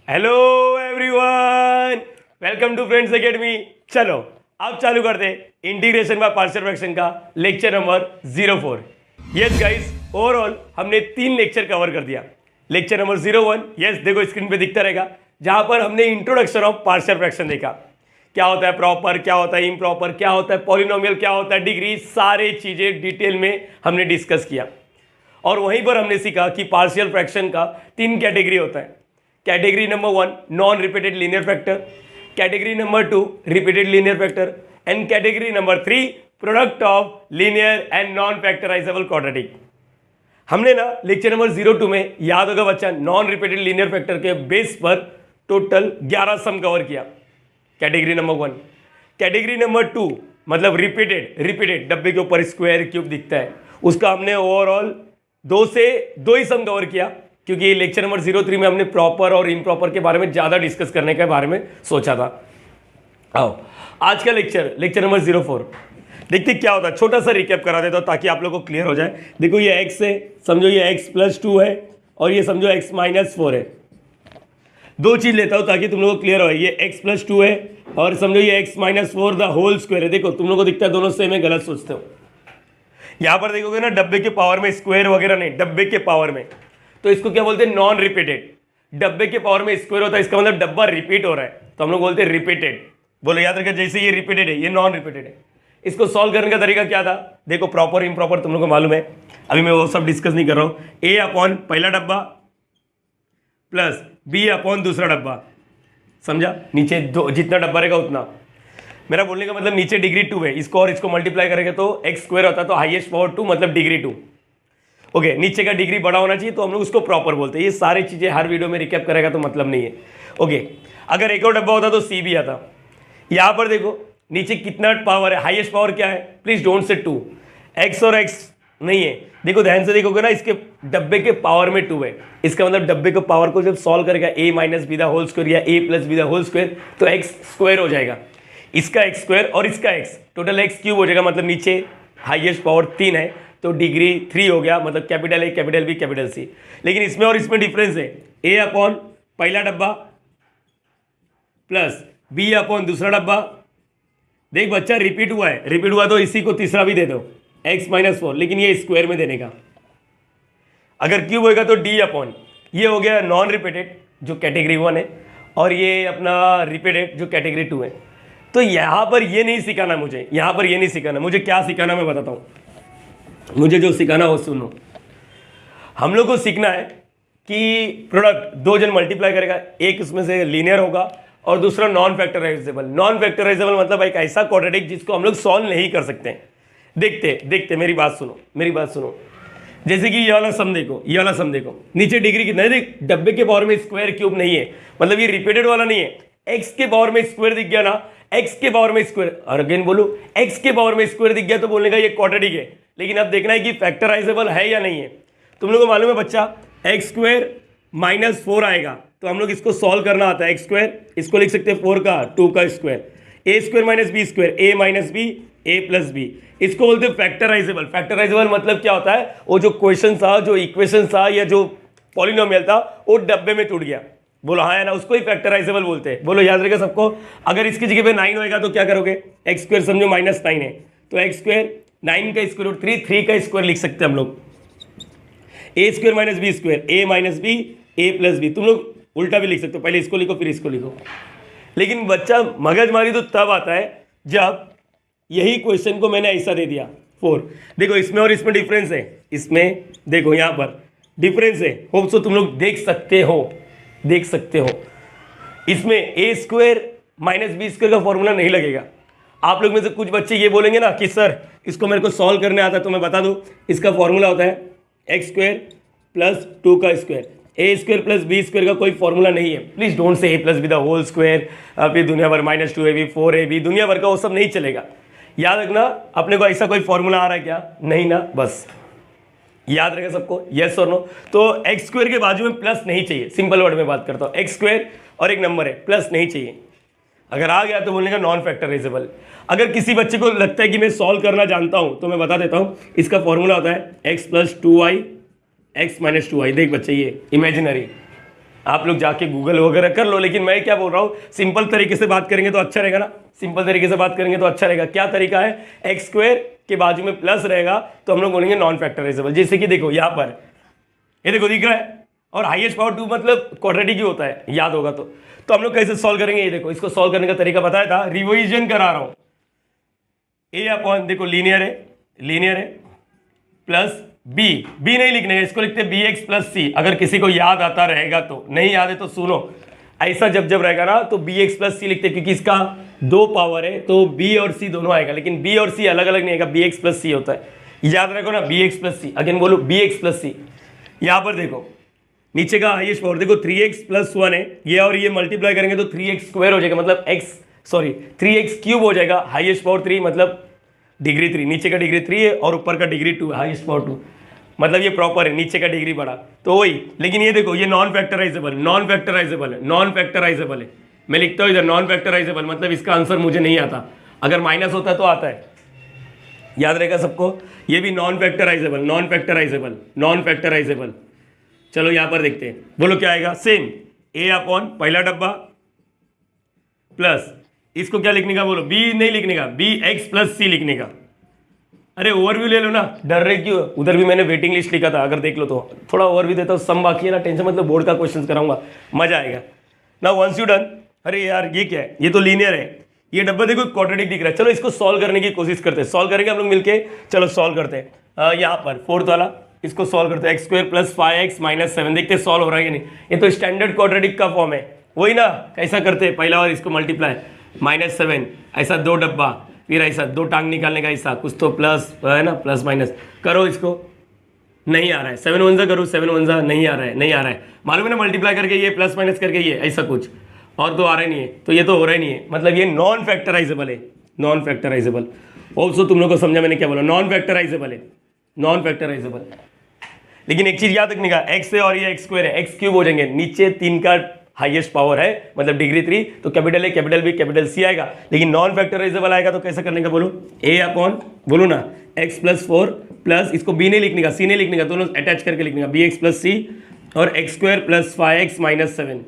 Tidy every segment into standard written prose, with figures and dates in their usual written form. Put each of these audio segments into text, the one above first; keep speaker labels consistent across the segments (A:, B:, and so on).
A: Hello everyone, welcome to Friends Academy. चलो अब चालू करते इंटीग्रेशन बाय पार्शियल फ्रैक्शन का lecture number 04। Yes guys, overall हमने 3 लेक्चर कवर कर दिया। लेक्चर नंबर 01, यस देखो स्क्रीन पे दिखता रहेगा, जहां पर हमने इंट्रोडक्शन ऑफ पार्शियल फ्रैक्शन देखा। क्या होता है प्रॉपर, क्या होता है इम्प्रॉपर, क्या होता है पॉलिनोमियल, क्या होता है डिग्री, सारी चीजें डिटेल में हमने डिस्कस किया। और वहीं पर हमने सीखा कि पार्शियल फ्रैक्शन का 3 कैटेगरी होता है। Category number 1 non repeated linear factor, category number 2 repeated linear factor and category number 3 product of linear and non factorisable quadratic. हमने ना लेक्चर नंबर 02 में, याद होगा बच्चा, नॉन रिपीटेड लीनियर फैक्टर के बेस पर टोटल 11 सम कवर किया। Category number 1। कैटेगरी नंबर 2 मतलब रिपीटेड डब्बे के ऊपर स्क्वायर क्यूब दिखता है, उसका हमने ओवरऑल 2 ही सम कवर किया, क्योंकि लेक्चर नंबर 03 में हमने प्रॉपर और इम्प्रॉपर के बारे में ज़्यादा डिस्कस करने के बारे में सोचा था। आओ आज का लेक्चर नंबर 04 देखते क्या होता है। छोटा सा रिकैप करा देता हूँ ताकि आप लोगों को क्लियर हो जाए। देखो ये x है, समझो ये x+2 है, और ये समझो x-4 है। 2 चीज़ लेता हूँ ताकि तुम लोगों को क्लियर हो। ये x+2 है और समझो ये x-4 द होल स्क्वायर है। देखो तुम लोगों को दिखता है दोनों सेम है, गलत सोचते हो। यहाँ पर देखोगे ना, डब्बे के पावर में, स्क्वायर वगैरह नहीं, डब्बे के पावर में, तो इसको क्या बोलते हैं, नॉन रिपीटेड। डब्बे के पावर में स्क्वायर होता है, इसका मतलब डब्बा रिपीट हो रहा है, तो हम लोग बोलते हैं रिपीटेड। बोलो याद रखिए, जैसे ये रिपीटेड है, ये नॉन रिपीटेड है। इसको सॉल्व करने का तरीका क्या था, देखो प्रॉपर इम्प्रॉपर तुम लोग को मालूम है, अभी मैं वो सब डिस्कस नहीं कर रहा हूँ। a अपॉन पहला डब्बा प्लस b अपॉन दूसरा डब्बा, समझा। नीचे जितना डब्बा रहेगा उतना, मेरा बोलने का मतलब नीचे डिग्री 2 है, इसको और इसको मल्टीप्लाई करेंगे तो x स्क्वायर होता है, तो हाईएस्ट पावर 2 मतलब डिग्री 2। ओके, नीचे का डिग्री बड़ा होना चाहिए, तो हम लोग उसको प्रॉपर बोलते हैं। ये सारी चीजें हर वीडियो में रिकैप करेगा तो मतलब नहीं है। ओके, अगर एक और डब्बा होता तो c भी आता। यहाँ पर देखो नीचे कितना पावर है, हाईएस्ट पावर क्या है, प्लीज डोंट से 2, x और x नहीं है। देखो ध्यान से देखोगे ना, इसके डब्बे के पावर में 2 है, इसका मतलब डब्बे के पावर को जब सॉल्व करेगा a minus B the whole square या a plus B the whole square, तो x स्क्वायर हो जाएगा। इसका x स्क्वायर और इसका x, टोटल x क्यूब हो जाएगा। मतलब नीचे हाईएस्ट पावर 3 है, तो डिग्री 3 हो गया, मतलब capital A capital B capital C। लेकिन इसमें और इसमें डिफरेंस है, a अपॉन पहला डब्बा प्लस b अपॉन दूसरा डब्बा। देख बच्चा, रिपीट हुआ तो इसी को तीसरा भी दे दो, x-4, लेकिन ये स्क्वायर में देने का। अगर क्यूब होगा तो d अपॉन, ये हो गया नॉन रिपीटेड जो कैटेगरी 1 है, और ये अपना रिपीटेड जो कैटेगरी 2 है। तो यहाँ पर ये नहीं सिखाना मुझे, यहाँ पर ये नहीं सिखाना मुझे। क्या सिखाना मैं बताता हूँ, मुझे जो सिखाना हो सुनो। हम लोग को सीखना है कि प्रोडक्ट 2 जन मल्टीप्लाई करेगा, एक उसमें से लीनियर होगा और दूसरा नॉन फैक्टराइजेबल। नॉन फैक्टराइजेबल मतलब एक ऐसा क्वाड्रेटिक जिसको हम लोग सॉल्व नहीं कर सकते हैं। देखते मेरी बात सुनो। जैसे कि ये वाला सम देखो, नीचे डिग्री कितना है, देख डब्बे के पावर में स्क्वायर क्यूब नहीं है, मतलब ये रिपीटेड वाला नहीं है। x के पावर में स्क्वायर दिख गया ना, x के पावर में स्क्वायर, और अगेन बोलो x के पावर में स्क्वायर दिख गया तो बोलने का ये क्वाड्रेटिक है। लेकिन अब देखना है कि फैक्टराइजेबल है या नहीं है। तुम लोगों को मालूम है बच्चा, x स्क्वायर -4 आएगा, तो हम लोग इसको सॉल्व करना आता है। x स्क्वायर, इसको लिख सकते हैं 4 का 2 का square, a square minus B square, a minus B a plus B, इसको बोलते हैं फैक्टराइजेबल। फैक्टराइजेबल मतलब क्या होता है, वो जो क्वेश्चन था, जो इक्वेशन था, या जो पॉलिनोमियल था, वो डब्बे में टूट गया। बोलो हाँ है ना, उसको ही फैक्टराइजेबल बोलते हैं। बोलो याद रहेगा सबको। अगर इसकी जगह पे 9 होएगा तो क्या करोगे, x स्क्वायर समझो -9 है, तो x स्क्वायर 9 का स्क्वायर रूट 3 का स्क्वायर लिख सकते हैं हम लोग। a square minus B square, a minus B a plus B. तुम लोग उल्टा भी लिख सकते हो, पहले इसको लिखो फिर इसको लिखो। लेकिन बच्चा मगजमारी तो तब आता है जब यही क्वेश्चन को मैंने ऐसा दे दिया 4। देखो इसमें और इसमें डिफरेंस है, इसमें देखो यहाँ पर डिफरेंस है। होप सो तुम लोग देख सकते हो। इसमें a square minus B square का फॉर्मूला नहीं लगेगा। आप लोग में से कुछ बच्चे ये बोलेंगे ना कि सर इसको मेरे को सॉल्व करने आता है, तो मैं बता दूं, इसका फॉर्मूला होता है x स्क्वायर प्लस 2 का square. a square plus B square का कोई फॉर्मूला नहीं है। Please don't say a plus B the whole square, फिर दुनिया भर -2ab 4ab, दुनिया भर का वो सब नहीं चलेगा। याद रखना, अपने को ऐसा कोई फॉर्मूला आ रहा है क्या, नहीं ना, बस याद रखेगा सबको, यस और नो। तो x स्क्वायर के बाजू में प्लस नहीं चाहिए, सिंपल वर्ड में बात करता हूँ। x स्क्वायर और एक नंबर है, प्लस नहीं चाहिए। अगर आ गया तो बोलने का नॉन फैक्टराइजेबल। अगर किसी बच्चे को लगता है कि मैं सॉल्व करना जानता हूँ, तो मैं बता देता हूँ, इसका फॉर्मूला होता है x + 2y x - 2y। देख बच्चे, ये इमेजिनरी, आप लोग जाके गूगल वगैरह कर लो, लेकिन मैं क्या बोल रहा हूँ, सिंपल तरीके से बात करेंगे तो अच्छा रहेगा ना, सिंपल तरीके से बात करेंगे तो अच्छा रहेगा। क्या तरीका है, एक्स स्क्वायर के बाजू में प्लस रहेगा तो हम लोग बोलेंगे नॉन फैक्टराइजेबल। जैसे कि देखो यहाँ पर ये देखो दिख रहा है, और हाईएस्ट पावर 2 मतलब क्वाड्रेटिक ही होता है, याद होगा तो हम लोग कैसे सॉल्व करेंगे, ये देखो इसको सॉल्व करने का तरीका बताया था, रिविजन करा रहा हूँ। ए अपॉन देखो लीनियर है प्लस बी नहीं लिखने का, इसको लिखते बी एक्स प्लस सी। अगर किसी को याद आता रहेगा तो, नहीं याद है तो सुनो, ऐसा जब रहेगा ना तो बी एक्स प्लस सी लिखते, क्योंकि इसका 2 पावर है तो बी और सी दोनों आएगा, लेकिन बी और सी अलग अलग नहीं आएगा, बी एक्स प्लस सी होता है, याद रखो ना, बी एक्स प्लस सी। अगेन बोलो बी एक्स प्लस सी। यहाँ पर देखो नीचे का हाईएस्ट पावर देखो 3x प्लस 1 है, ये और ये मल्टीप्लाई करेंगे तो 3x स्क्वायर हो जाएगा, मतलब 3x क्यूब हो जाएगा। हाईएस्ट पावर 3 मतलब डिग्री 3, नीचे का डिग्री 3 है और ऊपर का डिग्री 2 है, हाईएस्ट पावर 2 मतलब ये प्रॉपर है, नीचे का डिग्री बड़ा तो वही। लेकिन ये देखो ये नॉन फैक्टराइजेबल है, मैं लिखता हूँ इधर नॉन फैक्टराइजेबल, मतलब इसका आंसर मुझे नहीं आता, अगर माइनस होता है तो आता है, याद रहेगा सबको। ये भी नॉन फैक्टराइजेबल। चलो यहाँ पर देखते हैं, बोलो क्या आएगा, सेम ए अपॉन पहला डब्बा प्लस इसको क्या लिखने का, बोलो बी नहीं लिखने का, बी एक्स प्लस सी लिखने का। अरे ओवरव्यू ले लो ना, डर रहे क्यों, उधर भी मैंने वेटिंग लिस्ट लिखा था, अगर देख लो तो थोड़ा ओवरव्यू देता हूँ, सम बाकी है ना, टेंशन मतलब बोर्ड का क्वेश्चन कराऊंगा, मजा आएगा ना वंस यू डन। अरे यार ये क्या है, ये तो लीनियर है, ये डब्बा देखो क्वाड्रेटिक दिख रहा है, चलो इसको सॉल्व करने की कोशिश करते हैं, सॉल्व करेंगे हम लोग मिलके, चलो सॉल्व करते हैं। यहाँ पर फोर्थ वाला इसको सॉल्व करते हैं, x square plus 5x minus 7, देखते हैं सॉल्व हो रहा है कि नहीं। ये तो स्टैंडर्ड क्वाड्रेटिक का फॉर्म है, वही ना, कैसा करते हैं, पहला बार इसको मल्टीप्लाई -7, ऐसा 2 डब्बा, फिर ऐसा 2 टांग निकालने का, ऐसा कुछ तो प्लस है ना, प्लस माइनस करो, इसको नहीं आ रहा है, 7 1 करो, 7 1 नहीं आ रहा है, मालूम है ना, मल्टीप्लाई करके ये प्लस माइनस करके ये ऐसा कुछ, और तो आ रहा ही नहीं है, तो ये तो हो रहा ही नहीं है, मतलब ये नॉन फैक्टराइजेबल है, नॉन फैक्टराइजेबल। ऑल्सो तुम लोग को समझा मैंने क्या बोला, नॉन फैक्टराइजेबल है, नॉन फैक्टराइजेबल। लेकिन एक चीज याद रखने का, एक्स है और ये एक्स स्क्वायर है, एक्स क्यूब हो जाएंगे, नीचे 3 का हाईएस्ट पावर है मतलब डिग्री 3, तो capital A capital B capital C आएगा। लेकिन नॉन फैक्टराइजेबल आएगा तो कैसा करने का, बोलो ए अपॉन बोलो ना एक्स प्लस 4 प्लस इसको बी नहीं लिखने का, सी नहीं लिखने का, दोनों अटैच करके लिखने का, बी एक्स प्लस सी और x square plus 5x minus 7।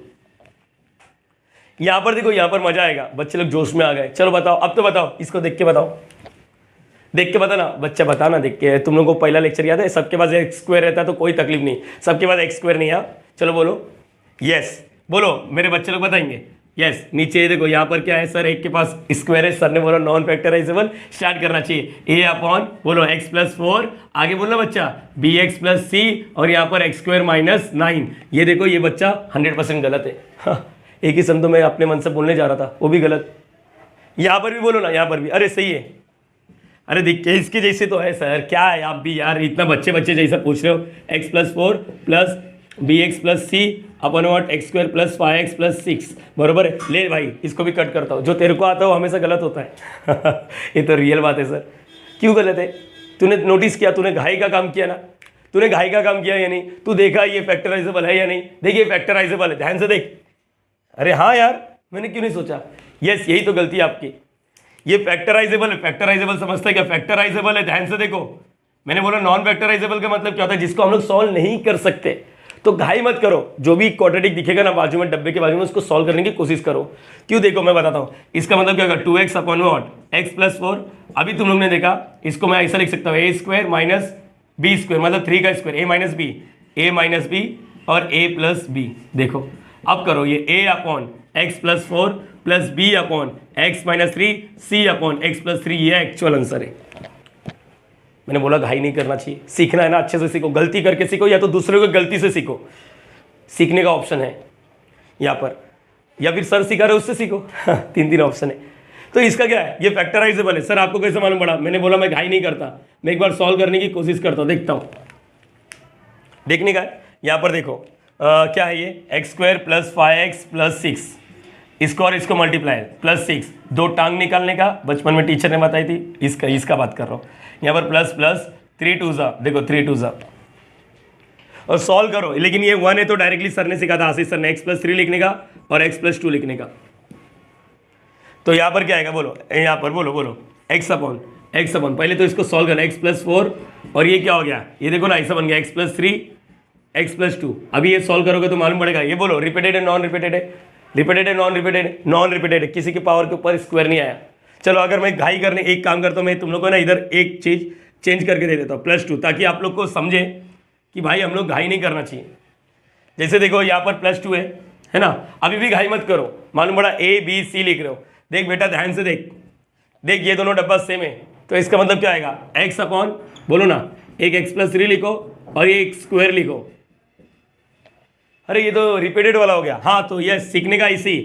A: यहाँ पर देखो, यहाँ पर मजा आएगा, बच्चे लोग जोश में आ गए। चलो बताओ, अब तो बताओ, इसको देख के बताओ, देख के बताना बच्चा, बताना देख के। तुम लोगों को पहला लेक्चर याद है, सबके पास एक्स स्क्वायर रहता है तो कोई तकलीफ नहीं, सबके पास एक्स स्क्वायर नहीं है। चलो बोलो यस, बोलो मेरे बच्चे लोग बताएंगे यस। नीचे देखो यहाँ पर क्या है, सर एक के पास स्क्वायर है, सर ने बोला नॉन फैक्टराइजेबल, स्टार्ट करना चाहिए ए अपॉन बोलो एक्स प्लस 4, आगे बोलना बच्चा बी एक्स प्लस सी और यहाँ पर एक्स स्क्वायर माइनस 9। ये देखो ये बच्चा 100% गलत है, हाँ, एक ही सम तो मैं अपने मन से बोलने जा रहा था, वो भी गलत। यहाँ पर भी बोलो ना, यहाँ पर भी, अरे सही है, अरे देखिए इसके जैसे तो है सर, क्या है आप भी यार इतना बच्चे जैसा पूछ रहे हो। X plus 4 plus B x plus C अपन what x square plus 5x plus 6, बरोबर है। ले भाई इसको भी कट करता हूँ, जो तेरे को आता है वो हमेशा गलत होता है ये तो रियल बात है सर। क्यों गलत है, तूने नोटिस किया, तूने घाई का काम किया ना, तूने घाई का काम किया या नहीं, तू देखा ये फैक्टराइजेबल है या नहीं, देखिए फैक्टराइजेबल है, ध्यान से देख। अरे हाँ यार मैंने क्यों नहीं सोचा, यस यही तो गलती है आपकी, ये फैक्टराइजेबल है, फैक्टराइजेबल समझते हैं क्या, फैक्टराइजेबल है, ध्यान से देखो। मैंने बोला नॉन फैक्टराइजेबल का मतलब क्या होता है, जिसको हम लोग सॉल्व नहीं कर सकते। तो घाई मत करो, जो भी क्वाड्रेटिक दिखेगा ना बाजू में, डब्बे के बाजू में, उसको सॉल्व करने की कोशिश करो। क्यों, देखो मैं बताता हूँ, इसका मतलब क्या होगा 2x upon what x plus 4। अभी तुम लोग ने देखा, इसको मैं ऐसा लिख सकता हूँ ए स्क्वायर माइनस बी स्क्वायर, मतलब 3 का स्क्वायर, ए माइनस बी और ए प्लस बी। देखो अब करो ये a upon x plus 4 plus B upon x minus 3 c upon x plus 3, ये एक्चुअल आंसर है। मैंने बोला घाई नहीं करना चाहिए, सीखना है ना, अच्छे से सीखो, गलती करके सीखो या तो दूसरे को गलती से सीखो, सीखने का ऑप्शन है यहाँ पर, या फिर सर सिखा रहे उससे सीखो 3 ऑप्शन है। तो इसका क्या है, ये फैक्टराइजेबल है। सर आपको कैसे मालूम पड़ा, मैंने बोला मैं घाई नहीं करता, मैं एक बार सॉल्व करने की कोशिश करता हूँ, देखता हूँ, देखने का है। यहाँ पर देखो क्या है ये, x square plus 5x plus 6, इसको और इसको मल्टीप्लाई प्लस 6, 2 टांग निकालने का, बचपन में टीचर ने बताई थी, इसका बात कर रहा हूँ। यहाँ पर प्लस प्लस 3 2 जा, देखो 3 2 जा, और सॉल्व करो। लेकिन ये 1 है तो डायरेक्टली सर ने सिखा था, आशीष सर ने, एक्स प्लस 3 लिखने का और एक्स प्लस 2 लिखने का। तो यहाँ पर क्या आएगा, बोलो यहाँ पर बोलो एक्स अपॉन पहले तो इसको सॉल्व करना, एक्स प्लस 4 और ये क्या हो गया, ये देखो ना ऐसा बन गया x plus 3 x plus to. अभी ये सॉल्व करोगे तो मालूम पड़ेगा। ये बोलो रिपीटेड है नॉन रिपीटेड है, रिपीटेड है नॉन रिपीटेड है, नॉन रिपीटेड है, किसी के पावर के ऊपर स्क्वायर नहीं आया। चलो अगर मैं घाई करने एक काम करता हूँ, मैं तुम लोग को ना इधर एक चीज चेंज करके दे देता हूँ प्लस टू, ताकि आप लोग को समझे कि भाई हम लोग घाई नहीं करना चाहिए। जैसे देखो यहाँ पर प्लस टू है ना, अभी भी घाई मत करो, मालूम पड़ा ए बी सी लिख रहे हो। देख बेटा ध्यान से देख, देख ये दोनों डब्बा सेम है, तो इसका मतलब क्या आएगा एक्स अपॉन, बोलो ना, एक एक्स प्लस थ्री लिखो और ये एक स्क्वायर लिखो। अरे ये तो रिपीटेड वाला हो गया। हाँ तो यस, सीखने का इसी,